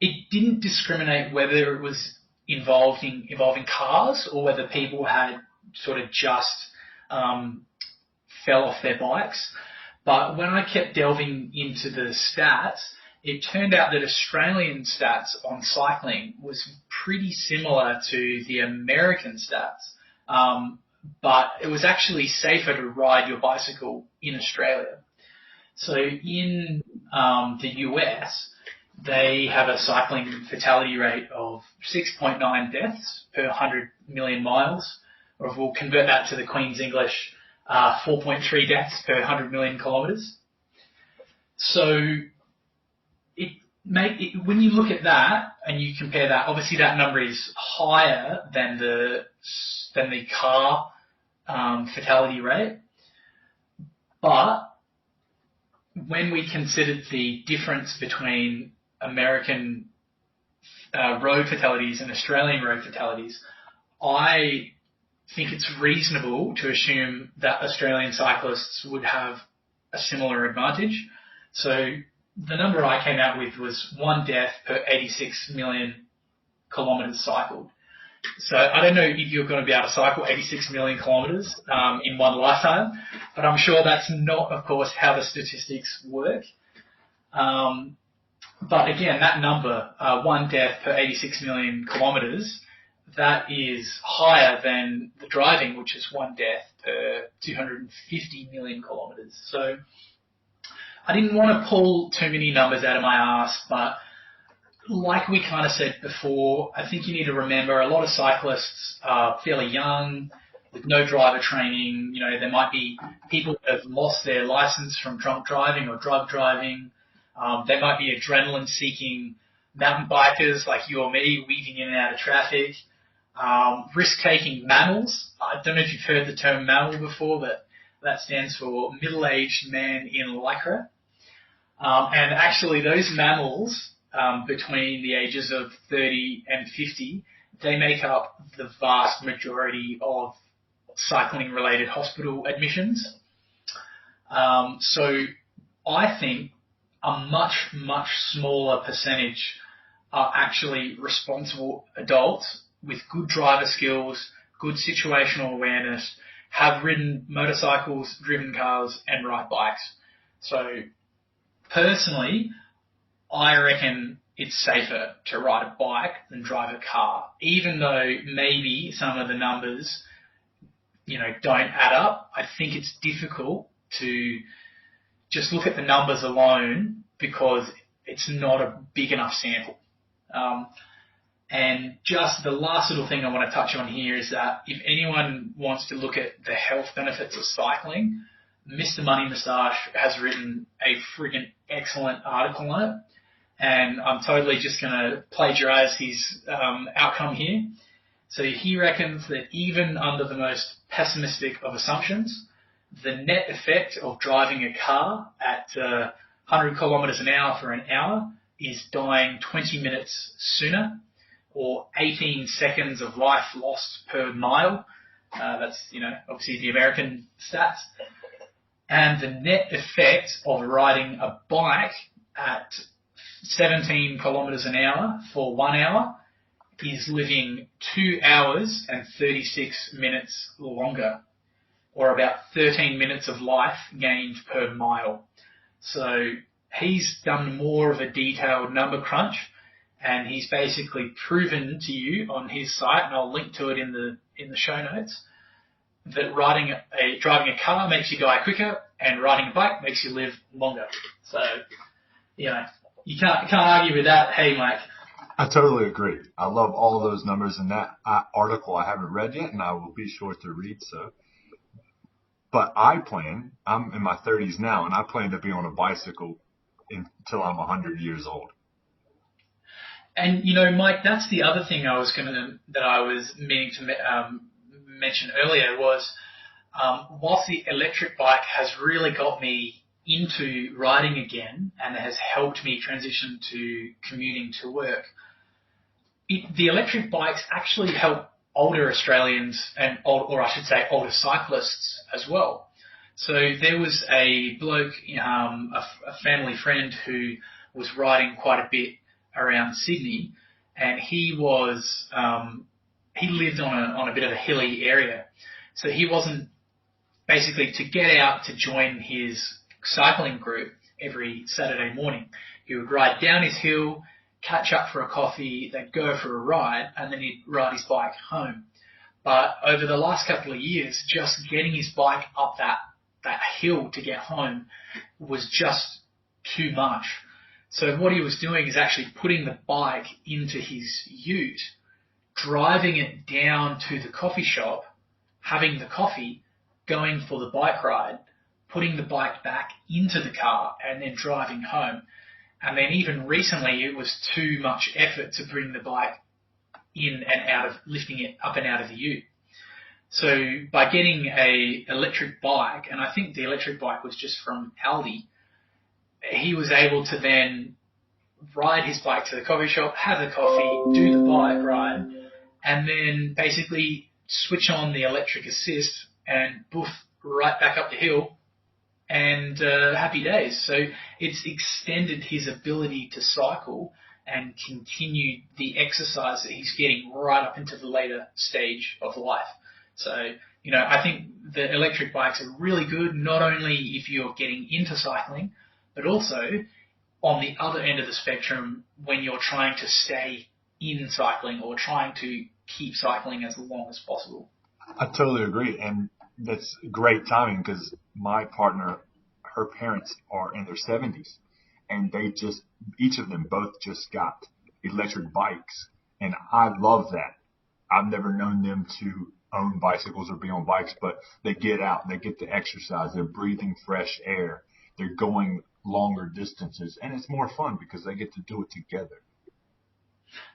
It didn't discriminate whether it was involving cars or whether people had sort of just fell off their bikes. But when I kept delving into the stats, it turned out that Australian stats on cycling was pretty similar to the American stats. But it was actually safer to ride your bicycle in Australia. So in the US, they have a cycling fatality rate of 6.9 deaths per 100 million miles, or if we'll convert that to the Queen's English, 4.3 deaths per 100 million kilometres. So when you look at that and you compare that, obviously that number is higher than the car fatality rate, but when we considered the difference between American road fatalities and Australian road fatalities, I think it's reasonable to assume that Australian cyclists would have a similar advantage. So the number I came out with was 1 death per 86 million kilometres cycled. So I don't know if you're going to be able to cycle 86 million kilometres in one lifetime, but I'm sure that's not, of course, how the statistics work. But again, that number, 1 death per 86 million kilometres, that is higher than the driving, which is 1 death per 250 million kilometres. So I didn't want to pull too many numbers out of my arse, but like we kind of said before, I think you need to remember a lot of cyclists are fairly young, with no driver training. There might be people that have lost their license from drunk driving or drug driving. There might be adrenaline-seeking mountain bikers like you or me weaving in and out of traffic. Risk-taking mammals. I don't know if you've heard the term mammal before, but that stands for middle-aged man in lycra. And actually those mammals, between the ages of 30 and 50, they make up the vast majority of cycling-related hospital admissions. So I think a much, much smaller percentage are actually responsible adults with good driver skills, good situational awareness, have ridden motorcycles, driven cars, and ride bikes. So personally, I reckon it's safer to ride a bike than drive a car, even though maybe some of the numbers, don't add up. I think it's difficult to just look at the numbers alone because it's not a big enough sample. And just the last little thing I want to touch on here is that if anyone wants to look at the health benefits of cycling, Mr. Money Moustache has written a friggin' excellent article on it. And I'm totally just going to plagiarize his outcome here. So he reckons that even under the most pessimistic of assumptions, the net effect of driving a car at 100 kilometers an hour for an hour is dying 20 minutes sooner, or 18 seconds of life lost per mile. That's, obviously the American stats. And the net effect of riding a bike at 17 kilometers an hour for 1 hour is living 2 hours and 36 minutes longer, or about 13 minutes of life gained per mile. So he's done more of a detailed number crunch, and he's basically proven to you on his site, and I'll link to it in the show notes, that driving a car makes you die quicker, and riding a bike makes you live longer. So, you can't argue with that. Hey, Mike. I totally agree. I love all those numbers in that article I haven't read yet, and I will be sure to read so. But I'm in my 30s now, and I plan to be on a bicycle until I'm 100 years old. And, Mike, that's the other thing I was meaning to mention earlier was, whilst the electric bike has really got me into riding again and has helped me transition to commuting to work, the electric bikes actually help older Australians or I should say older cyclists as well. So there was a bloke, a family friend who was riding quite a bit around Sydney, and he lived on a bit of a hilly area. So he wasn't basically to get out to join his cycling group every Saturday morning. He would ride down his hill, catch up for a coffee, then go for a ride, and then he'd ride his bike home. But over the last couple of years, just getting his bike up that hill to get home was just too much. So what he was doing is actually putting the bike into his ute, driving it down to the coffee shop, having the coffee, going for the bike ride, putting the bike back into the car, and then driving home. And then even recently, it was too much effort to bring the bike in and out of, lifting it up and out of the ute. So by getting a electric bike, and I think the electric bike was just from Aldi, he was able to then ride his bike to the coffee shop, have the coffee, do the bike ride, and then basically switch on the electric assist and boof, right back up the hill, and happy days. So it's extended his ability to cycle and continue the exercise that he's getting right up into the later stage of life. So, I think the electric bikes are really good, not only if you're getting into cycling, but also on the other end of the spectrum when you're trying to stay in cycling or trying to keep cycling as long as possible. I totally agree. And that's great timing because my partner, her parents are in their 70s, and each of them both just got electric bikes. And I love that. I've never known them to own bicycles or be on bikes, but they get out, they get to exercise, they're breathing fresh air, they're going longer distances, and it's more fun because they get to do it together.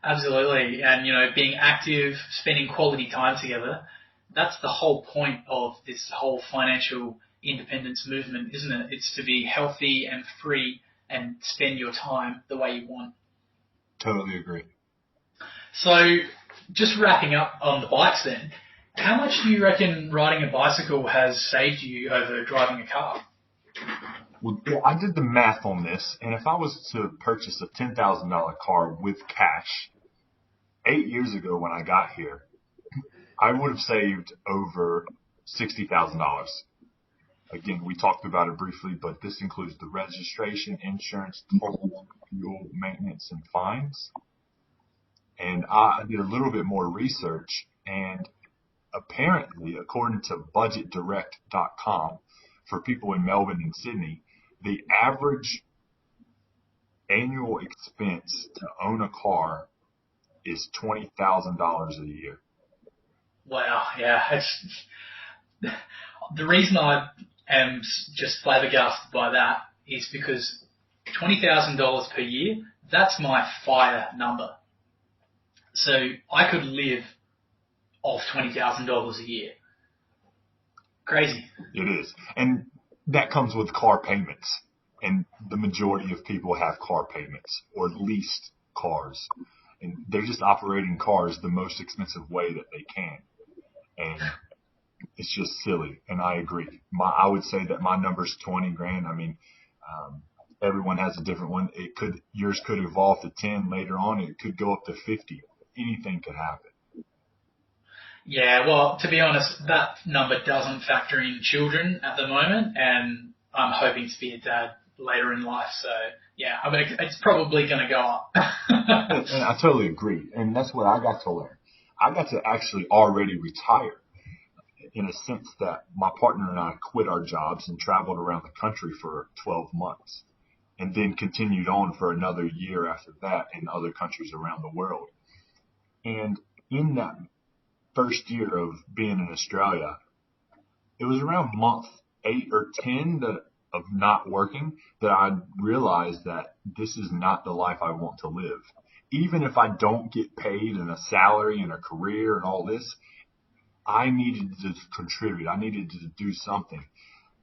Absolutely. And, being active, spending quality time together, that's the whole point of this whole financial independence movement, isn't it? It's to be healthy and free and spend your time the way you want. Totally agree. So just wrapping up on the bikes then, how much do you reckon riding a bicycle has saved you over driving a car? Well, yeah, I did the math on this, and if I was to purchase a $10,000 car with cash 8 years ago when I got here, I would have saved over $60,000. Again, we talked about it briefly, but this includes the registration, insurance, toll, fuel, maintenance, and fines. And I did a little bit more research, and apparently, according to budgetdirect.com, for people in Melbourne and Sydney, the average annual expense to own a car is $20,000 a year. Wow, yeah. The reason I am just flabbergasted by that is because $20,000 per year, that's my fire number. So I could live off $20,000 a year. Crazy. It is. And that comes with car payments. And the majority of people have car payments or leased cars. And they're just operating cars the most expensive way that they can. And it's just silly. And I agree. I would say that my number's 20 grand. I mean, everyone has a different one. Yours could evolve to 10 later on. It could go up to 50. Anything could happen. Yeah, well, to be honest, that number doesn't factor in children at the moment, and I'm hoping to be a dad later in life. So, yeah, I mean, it's probably going to go up. And I totally agree. And that's what I got to learn. I got to actually already retire in a sense that my partner and I quit our jobs and traveled around the country for 12 months and then continued on for another year after that in other countries around the world. And in that first year of being in Australia, it was around month 8 or 10 of not working that I realized that this is not the life I want to live. Even if I don't get paid and a salary and a career and all this, I needed to contribute. I needed to do something.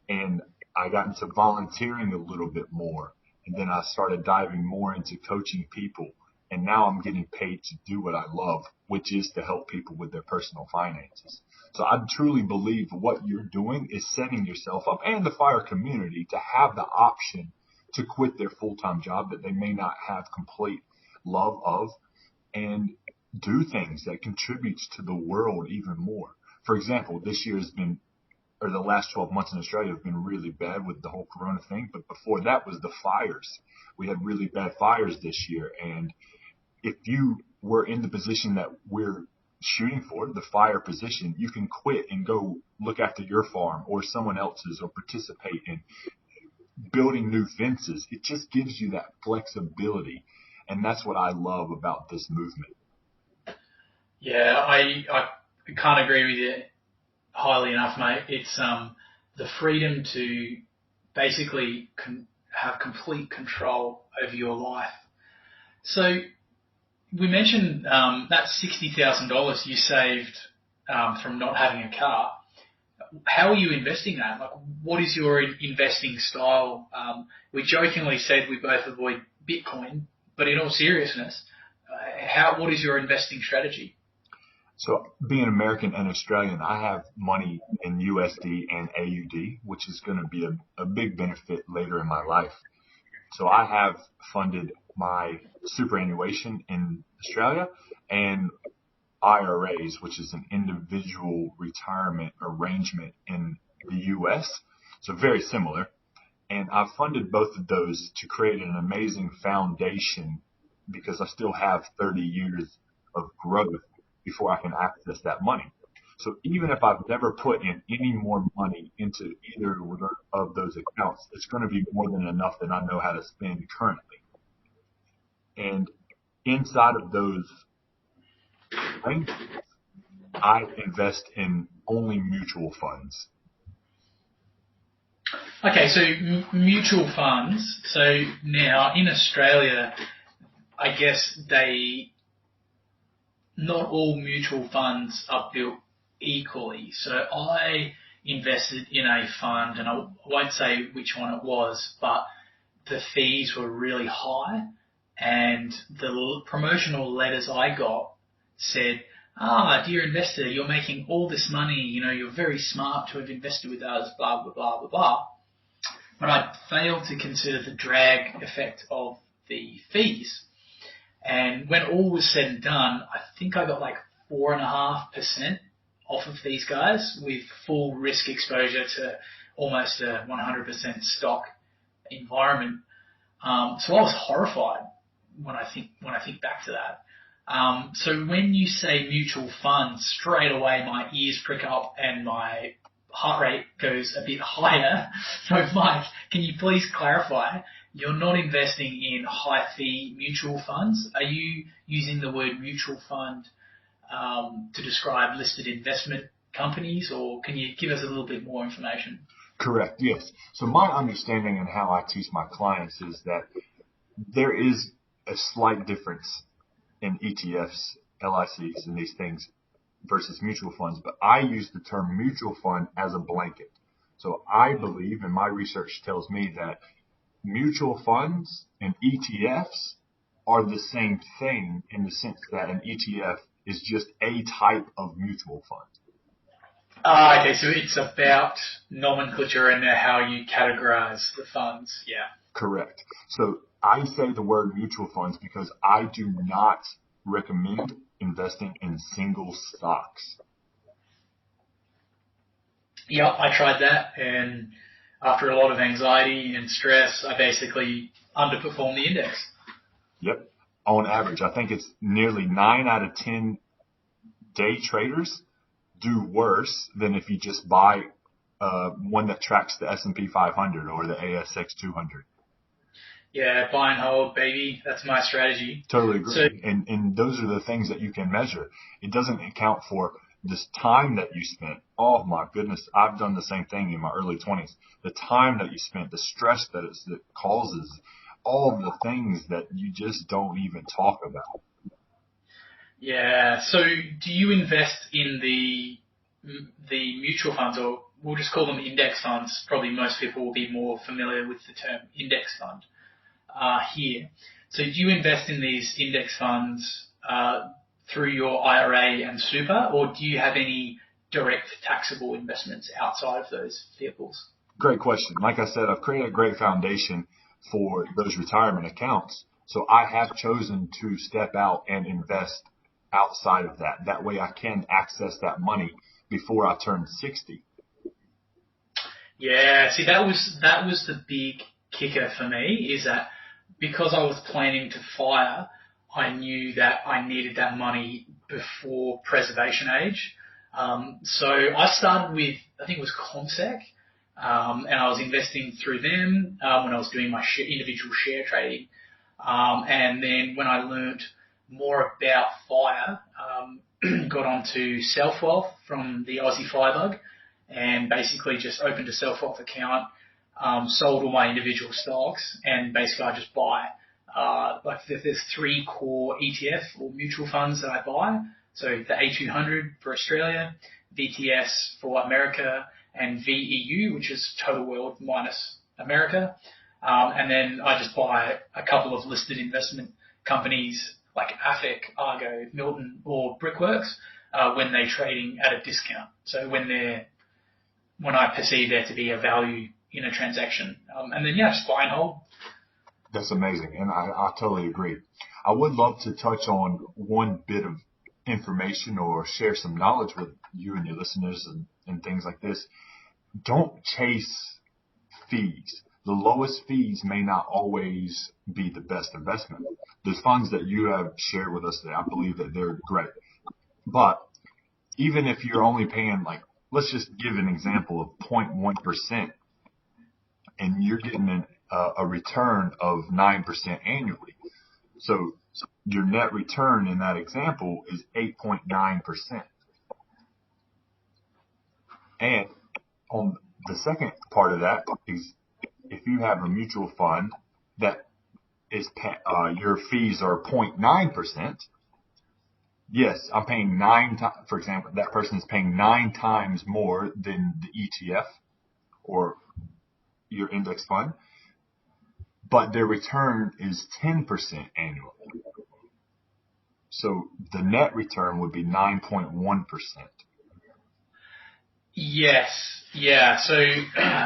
And I got into volunteering a little bit more. And then I started diving more into coaching people. And now I'm getting paid to do what I love, which is to help people with their personal finances. So I truly believe what you're doing is setting yourself up and the fire community to have the option to quit their full-time job that they may not have complete love of and do things that contributes to the world even more. For example, this year has been, or the last 12 months in Australia have been really bad with the whole corona thing. But before that was the fires. We had really bad fires this year. And if you were in the position that we're shooting for, the fire position, you can quit and go look after your farm or someone else's or participate in building new fences. It just gives you that flexibility. And that's what I love about this movement. Yeah, I can't agree with you highly enough, mate. It's the freedom to basically have complete control over your life. So we mentioned that $60,000 you saved from not having a car. How are you investing that? Like, what is your investing style? We jokingly said we both avoid Bitcoin, but in all seriousness, what is your investing strategy? So being American and Australian, I have money in USD and AUD, which is going to be a big benefit later in my life. So I have funded my superannuation in Australia and IRAs, which is an individual retirement arrangement in the US. So very similar. And I've funded both of those to create an amazing foundation because I still have 30 years of growth before I can access that money. So even if I've never put in any more money into either of those accounts, it's going to be more than enough that I know how to spend currently. And inside of those arrangements, I invest in only mutual funds. Okay, so mutual funds. So now in Australia, I guess not all mutual funds are built equally. So I invested in a fund, and I won't say which one it was, but the fees were really high, and the promotional letters I got said, dear investor, you're making all this money, you're very smart to have invested with us, blah, blah, blah, blah, blah. but I failed to consider the drag effect of the fees. And when all was said and done, I think I got like 4.5% off of these guys with full risk exposure to almost a 100% stock environment. So I was horrified when I think back to that. So when you say mutual funds, straight away my ears prick up and my heart rate goes a bit higher. So Mike, can you please clarify? You're not investing in high fee mutual funds. Are you using the word mutual fund to describe listed investment companies, or can you give us a little bit more information? Correct, yes. So my understanding and how I teach my clients is that there is a slight difference in ETFs, LICs, and these things versus mutual funds, but I use the term mutual fund as a blanket. So I believe, and my research tells me, that mutual funds and ETFs are the same thing in the sense that an ETF is just a type of mutual fund. Okay, so it's about nomenclature and how you categorize the funds. Yeah. Correct. So I say the word mutual funds because I do not recommend investing in single stocks. Yeah, I tried that, and after a lot of anxiety and stress, I basically underperformed the index. Yep. On average, I think it's nearly 9 out of 10 day traders do worse than if you just buy one that tracks the S&P 500 or the ASX 200. Yeah, buy and hold, baby. That's my strategy. Totally agree. And those are the things that you can measure. It doesn't account for this time that you spent. Oh my goodness, I've done the same thing in my early 20s. The time that you spent, the stress that it causes, all of the things that you just don't even talk about. Yeah. So do you invest in the mutual funds, or we'll just call them index funds? Probably most people will be more familiar with the term index fund here. So do you invest in these index funds through your IRA and super, or do you have any direct taxable investments outside of those vehicles? Great question. Like I said, I've created a great foundation for those retirement accounts. So I have chosen to step out and invest outside of that. That way I can access that money before I turn 60. Yeah, see, that was the big kicker for me, is that because I was planning to fire, I knew that I needed that money before preservation age. So I started with, I think it was Comsec, and I was investing through them when I was doing my individual share trading. And then when I learned more about FIRE, got onto Self-Wealth from the Aussie Firebug, and basically just opened a Self-Wealth account, sold all my individual stocks, and basically I just buy, like there's 3 core ETF or mutual funds that I buy. So the A200 for Australia, VTS for America, and VEU, which is Total World minus America. And then I just buy a couple of listed investment companies like AFIC, Argo, Milton, or Brickworks when they're trading at a discount. So when I perceive there to be a value in a transaction. And then, yeah, just buy and hold. That's amazing, and I totally agree. I would love to touch on one bit of information or share some knowledge with you and your listeners and things like this. Don't chase fees. The lowest fees may not always be the best investment. The funds that you have shared with us today, I believe that they're great. But even if you're only paying, like, let's just give an example of 0.1%, and you're getting a return of 9% annually. So your net return in that example is 8.9%. And on the second part of that is if you have a mutual fund that is your fees are 0.9%, yes, I'm paying 9 times. For example, that person is paying 9 times more than the ETF or your index fund, but their return is 10% annually. So the net return would be 9.1%. Yes, yeah. So,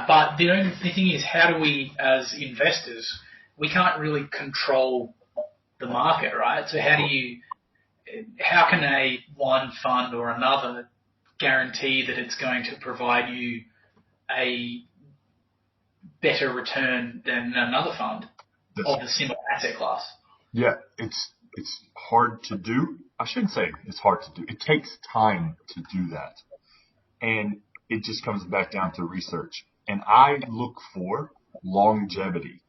but the only thing is, how do we, as investors, we can't really control the market, right? So how can a one fund or another guarantee that it's going to provide you a better return than another fund That's, of the similar asset class? yeah, it's hard to do. I shouldn't say it's hard to do. It takes time to do that. And it just comes back down to research. And I look for longevity.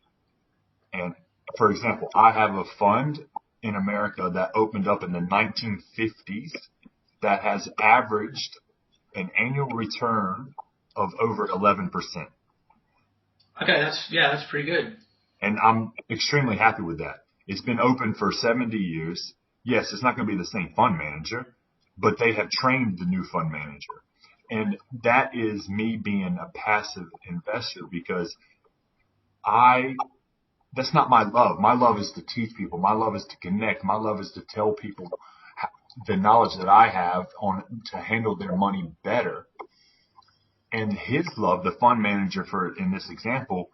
And for example, I have a fund in America that opened up in the 1950s that has averaged an annual return of over 11%. Okay, that's pretty good. And I'm extremely happy with that. It's been open for 70 years. Yes, it's not going to be the same fund manager, but they have trained the new fund manager. And that is me being a passive investor because that's not my love. My love is to teach people. My love is to connect. My love is to tell people the knowledge that I have on to handle their money better. And his love, the fund manager in this example,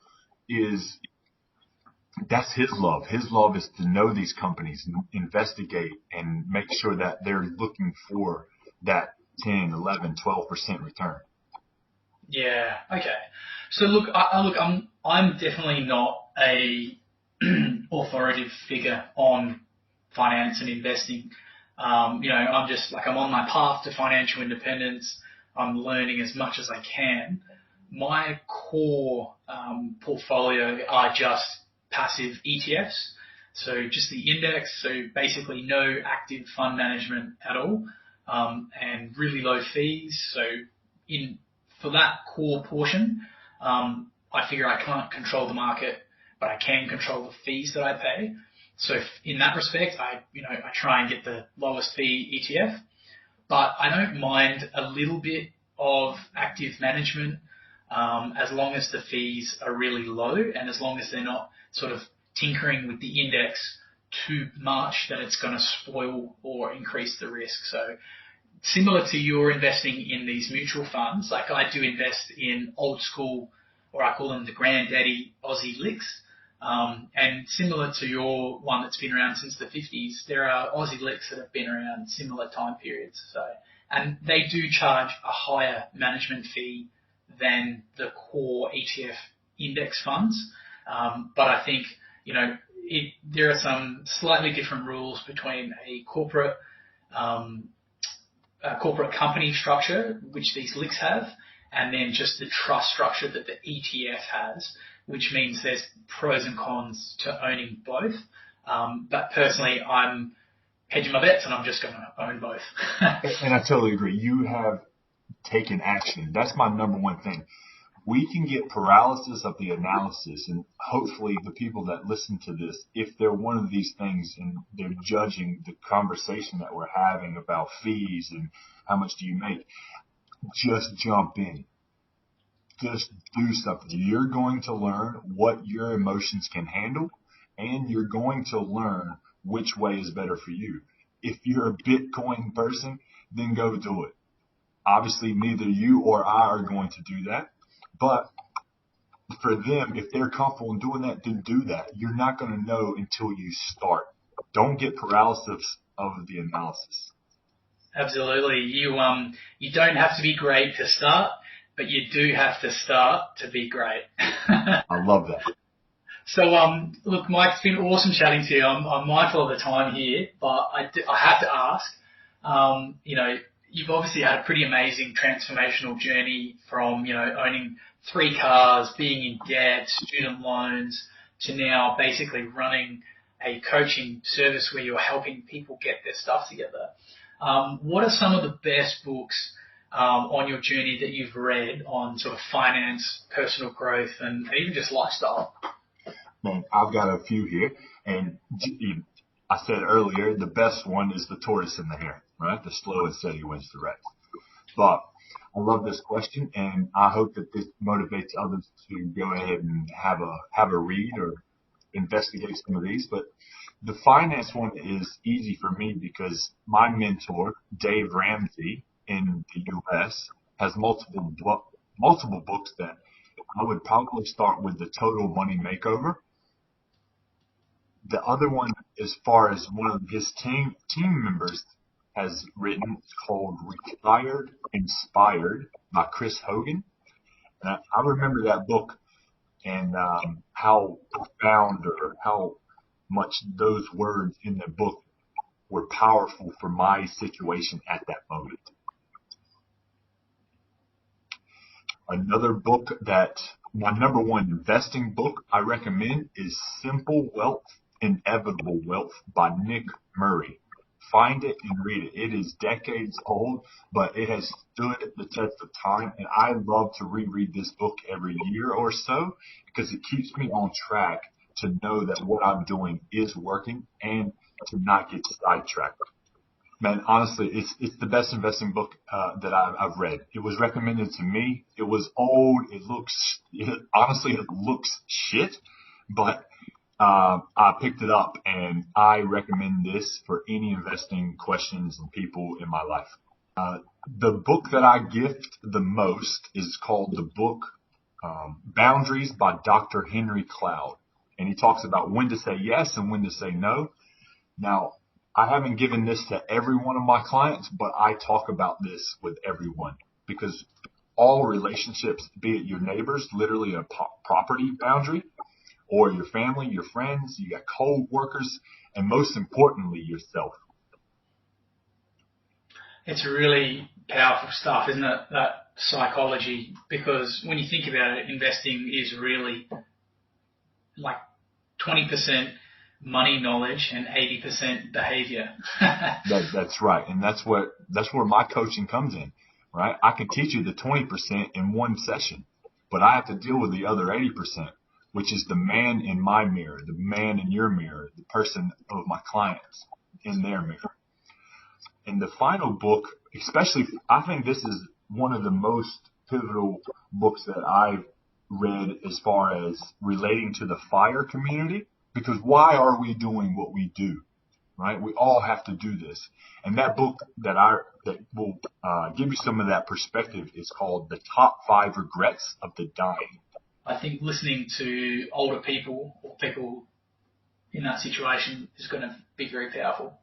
that's his love. His love is to know these companies, investigate, and make sure that they're looking for that 10, 11, 12% return. Yeah. Okay. So look, I'm definitely not a authoritative figure on finance and investing. I'm on my path to financial independence. I'm learning as much as I can. My core portfolio are just passive ETFs. So just the index. So basically no active fund management at all, and really low fees. So for that core portion, I figure I can't control the market, but I can control the fees that I pay. So in that respect, I try and get the lowest fee ETF, but I don't mind a little bit of active management, as long as the fees are really low and as long as they're not sort of tinkering with the index too much that it's going to spoil or increase the risk. So similar to your investing in these mutual funds, like I do invest in old school, or I call them the granddaddy Aussie licks. And similar to your one that's been around since the 50s, there are Aussie licks that have been around similar time periods. So, and they do charge a higher management fee than the core ETF index funds. But I think, there are some slightly different rules between a corporate company structure, which these LICs have, and then just the trust structure that the ETF has, which means there's pros and cons to owning both. But personally, I'm hedging my bets and I'm just going to own both. And I totally agree. You have taken action. That's my number one thing. We can get paralysis of the analysis, and hopefully the people that listen to this, if they're one of these things and they're judging the conversation that we're having about fees and how much do you make, just jump in. Just do something. You're going to learn what your emotions can handle, and you're going to learn which way is better for you. If you're a Bitcoin person, then go do it. Obviously, neither you or I are going to do that. But for them, if they're comfortable in doing that, then do that. You're not going to know until you start. Don't get paralysis of the analysis. Absolutely. You don't have to be great to start, but you do have to start to be great. I love that. So, look, Mike, it's been awesome chatting to you. I'm mindful of the time here, but I have to ask, you've obviously had a pretty amazing transformational journey from, owning 3 cars, being in debt, student loans, to now basically running a coaching service where you're helping people get their stuff together. What are some of the best books on your journey that you've read on sort of finance, personal growth, and even just lifestyle? Man, I've got a few here, and I said earlier, the best one is The Tortoise and the Hare, right? The slow and steady wins the race. But I love this question, and I hope that this motivates others to go ahead and have a read or investigate some of these. But the finance one is easy for me because my mentor, Dave Ramsey in the U.S., has multiple books that I would probably start with the Total Money Makeover. The other one, as far as one of his team members has written, it's called Retired Inspired by Chris Hogan. And I remember that book and how profound or how much those words in the book were powerful for my situation at that moment. Another book that my number one investing book I recommend is Simple Wealth, Inevitable Wealth by Nick Murray. Find it and read it. It is decades old, but it has stood the test of time, and I love to reread this book every year or so because it keeps me on track to know that what I'm doing is working and to not get sidetracked. Man, honestly, it's the best investing book that I've read. It was recommended to me. It was old. Honestly, it looks shit, but I picked it up, and I recommend this for any investing questions and people in my life. The book that I gift the most is called the book Boundaries by Dr. Henry Cloud, and he talks about when to say yes and when to say no. Now, I haven't given this to every one of my clients, but I talk about this with everyone because all relationships, be it your neighbors, literally a property boundary, or your family, your friends, you got co-workers, and most importantly, yourself. It's really powerful stuff, isn't it? That psychology, because when you think about it, investing is really like 20% money knowledge and 80% behavior. That's right. And that's where my coaching comes in, right? I can teach you the 20% in one session, but I have to deal with the other 80%. Which is the man in my mirror, the man in your mirror, the person of my clients in their mirror. And the final book, especially, I think this is one of the most pivotal books that I've read as far as relating to the FIRE community, because why are we doing what we do, right? We all have to do this. And that book that will give you some of that perspective is called The Top 5 Regrets of the Dying. I think listening to older people or people in that situation is going to be very powerful.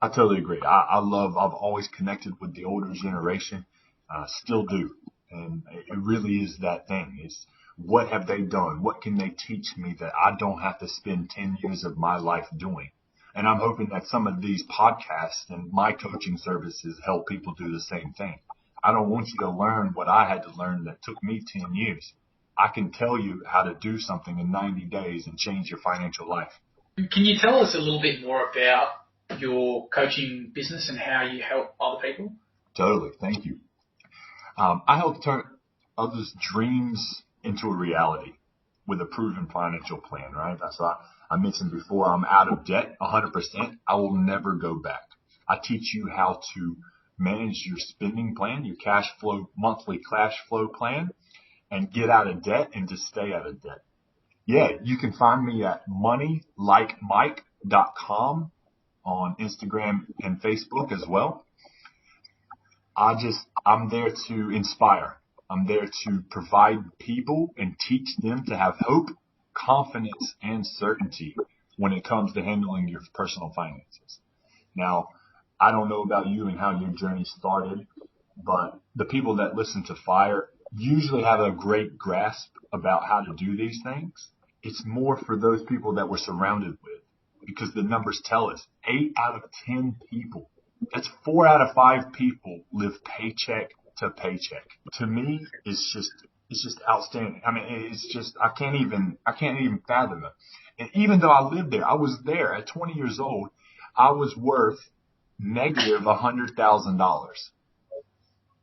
I totally agree. I've always connected with the older generation, still do. And it really is that thing. It's what have they done? What can they teach me that I don't have to spend 10 years of my life doing? And I'm hoping that some of these podcasts and my coaching services help people do the same thing. I don't want you to learn what I had to learn that took me 10 years. I can tell you how to do something in 90 days and change your financial life. Can you tell us a little bit more about your coaching business and how you help other people? Totally. Thank you. I help turn others' dreams into a reality with a proven financial plan, right? That's what I mentioned before. I'm out of debt 100%. I will never go back. I teach you how to manage your spending plan, your monthly cash flow plan, and get out of debt and to stay out of debt. Yeah, you can find me at moneylikemike.com on Instagram and Facebook as well. I'm there to inspire. I'm there to provide people and teach them to have hope, confidence, and certainty when it comes to handling your personal finances. Now, I don't know about you and how your journey started, but the people that listen to FIRE usually have a great grasp about how to do these things. It's more for those people that we're surrounded with because the numbers tell us 8 out of 10 people, that's 4 out of 5 people live paycheck to paycheck. To me, it's just outstanding. I mean, it's just, I can't even fathom it. And even though I lived there, I was there at 20 years old, I was worth negative $100,000.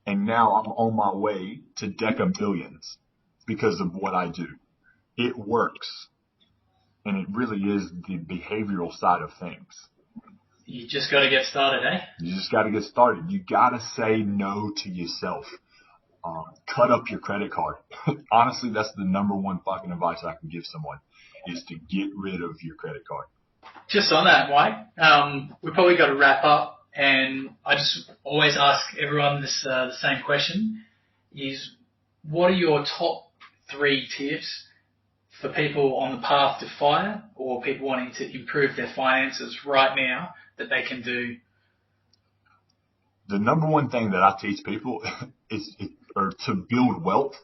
And now I'm on my way to deca billions because of what I do. It works. And it really is the behavioral side of things. You just got to get started, eh? You just got to get started. You got to say no to yourself. Cut up your credit card. Honestly, that's the number one fucking advice I can give someone is to get rid of your credit card. Just on that, Mike, we probably got to wrap up. and I just always ask everyone this the same question: is what are your top 3 tips for people on the path to FIRE or people wanting to improve their finances right now that they can do? The number one thing that I teach people or to build wealth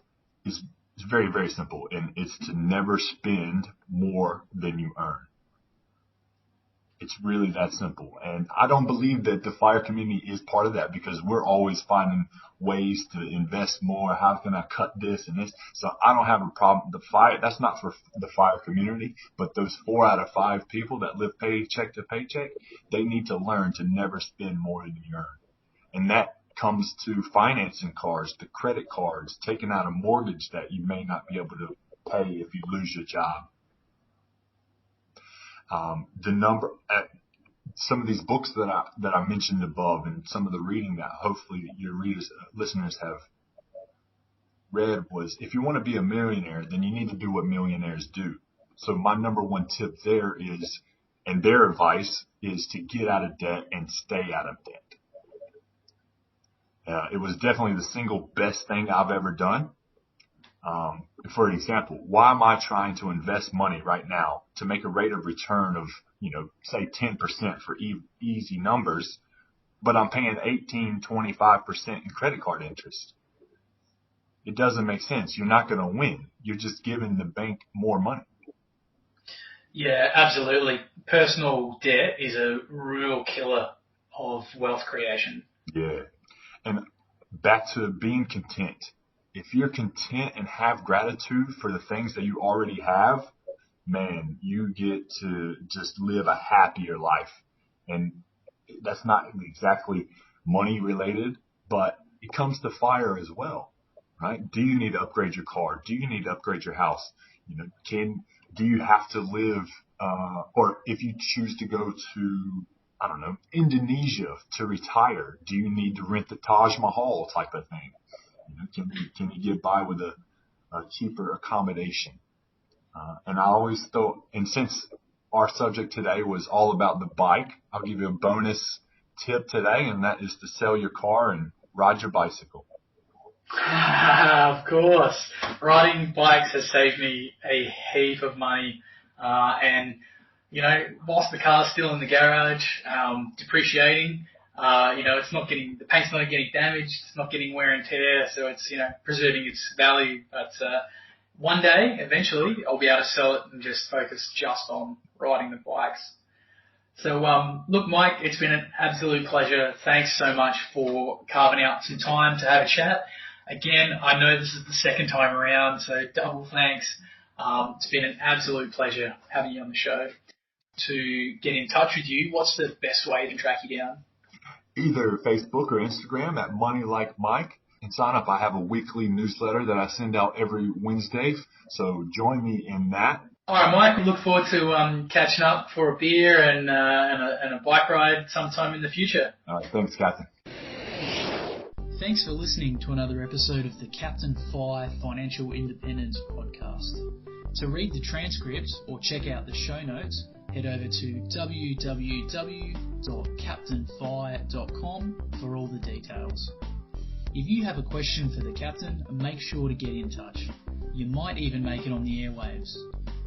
is very, very simple, and it's to never spend more than you earn. It's really that simple. And I don't believe that the FIRE community is part of that, because we're always finding ways to invest more. How can I cut this and this? So I don't have a problem. That's not for the FIRE community, but those 4 out of 5 people that live paycheck to paycheck, they need to learn to never spend more than you earn. And that comes to financing cars, the credit cards, taking out a mortgage that you may not be able to pay if you lose your job. Some of these books that I mentioned above, and some of the reading that hopefully your listeners have read, was if you want to be a millionaire, then you need to do what millionaires do. So my number one tip there is, and their advice is, to get out of debt and stay out of debt. It was definitely the single best thing I've ever done. For example, why am I trying to invest money right now to make a rate of return of, say 10% for easy numbers, but I'm paying 18, 25% in credit card interest? It doesn't make sense. You're not going to win. You're just giving the bank more money. Yeah, absolutely. Personal debt is a real killer of wealth creation. Yeah. And back to being content. If you're content and have gratitude for the things that you already have, man, you get to just live a happier life. And that's not exactly money related, but it comes to FIRE as well, right? Do you need to upgrade your car? Do you need to upgrade your house? Do you have to live, or if you choose to go to, I don't know, Indonesia to retire, do you need to rent the Taj Mahal type of thing? Can you get by with a cheaper accommodation? And I always thought, and since our subject today was all about the bike, I'll give you a bonus tip today, and that is to sell your car and ride your bicycle. Of course. Riding bikes has saved me a heap of money. And, whilst the car's still in the garage, depreciating, the paint's not getting damaged, it's not getting wear and tear, so it's, preserving its value. But one day, eventually, I'll be able to sell it and just focus just on riding the bikes. So, look, Mike, it's been an absolute pleasure. Thanks so much for carving out some time to have a chat. Again, I know this is the second time around, so double thanks. It's been an absolute pleasure having you on the show. To get in touch with you, what's the best way to track you down? Either Facebook or Instagram at Money Like Mike, and sign up. I have a weekly newsletter that I send out every Wednesday, so join me in that. All right, Mike, we look forward to catching up for a beer and a bike ride sometime in the future. All right, thanks, Captain. Thanks for listening to another episode of the Captain FI Financial Independence Podcast. To read the transcript or check out the show notes, head over to www.captainfi.com for all the details. If you have a question for the captain, make sure to get in touch. You might even make it on the airwaves.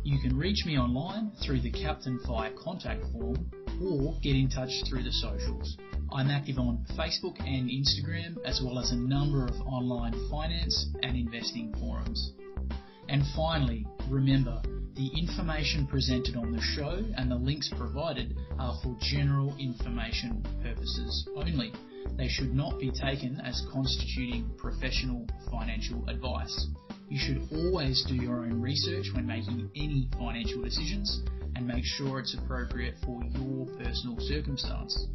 You can reach me online through the Captain Fi contact form or get in touch through the socials. I'm active on Facebook and Instagram, as well as a number of online finance and investing forums. And finally, remember, the information presented on the show and the links provided are for general information purposes only. They should not be taken as constituting professional financial advice. You should always do your own research when making any financial decisions and make sure it's appropriate for your personal circumstance.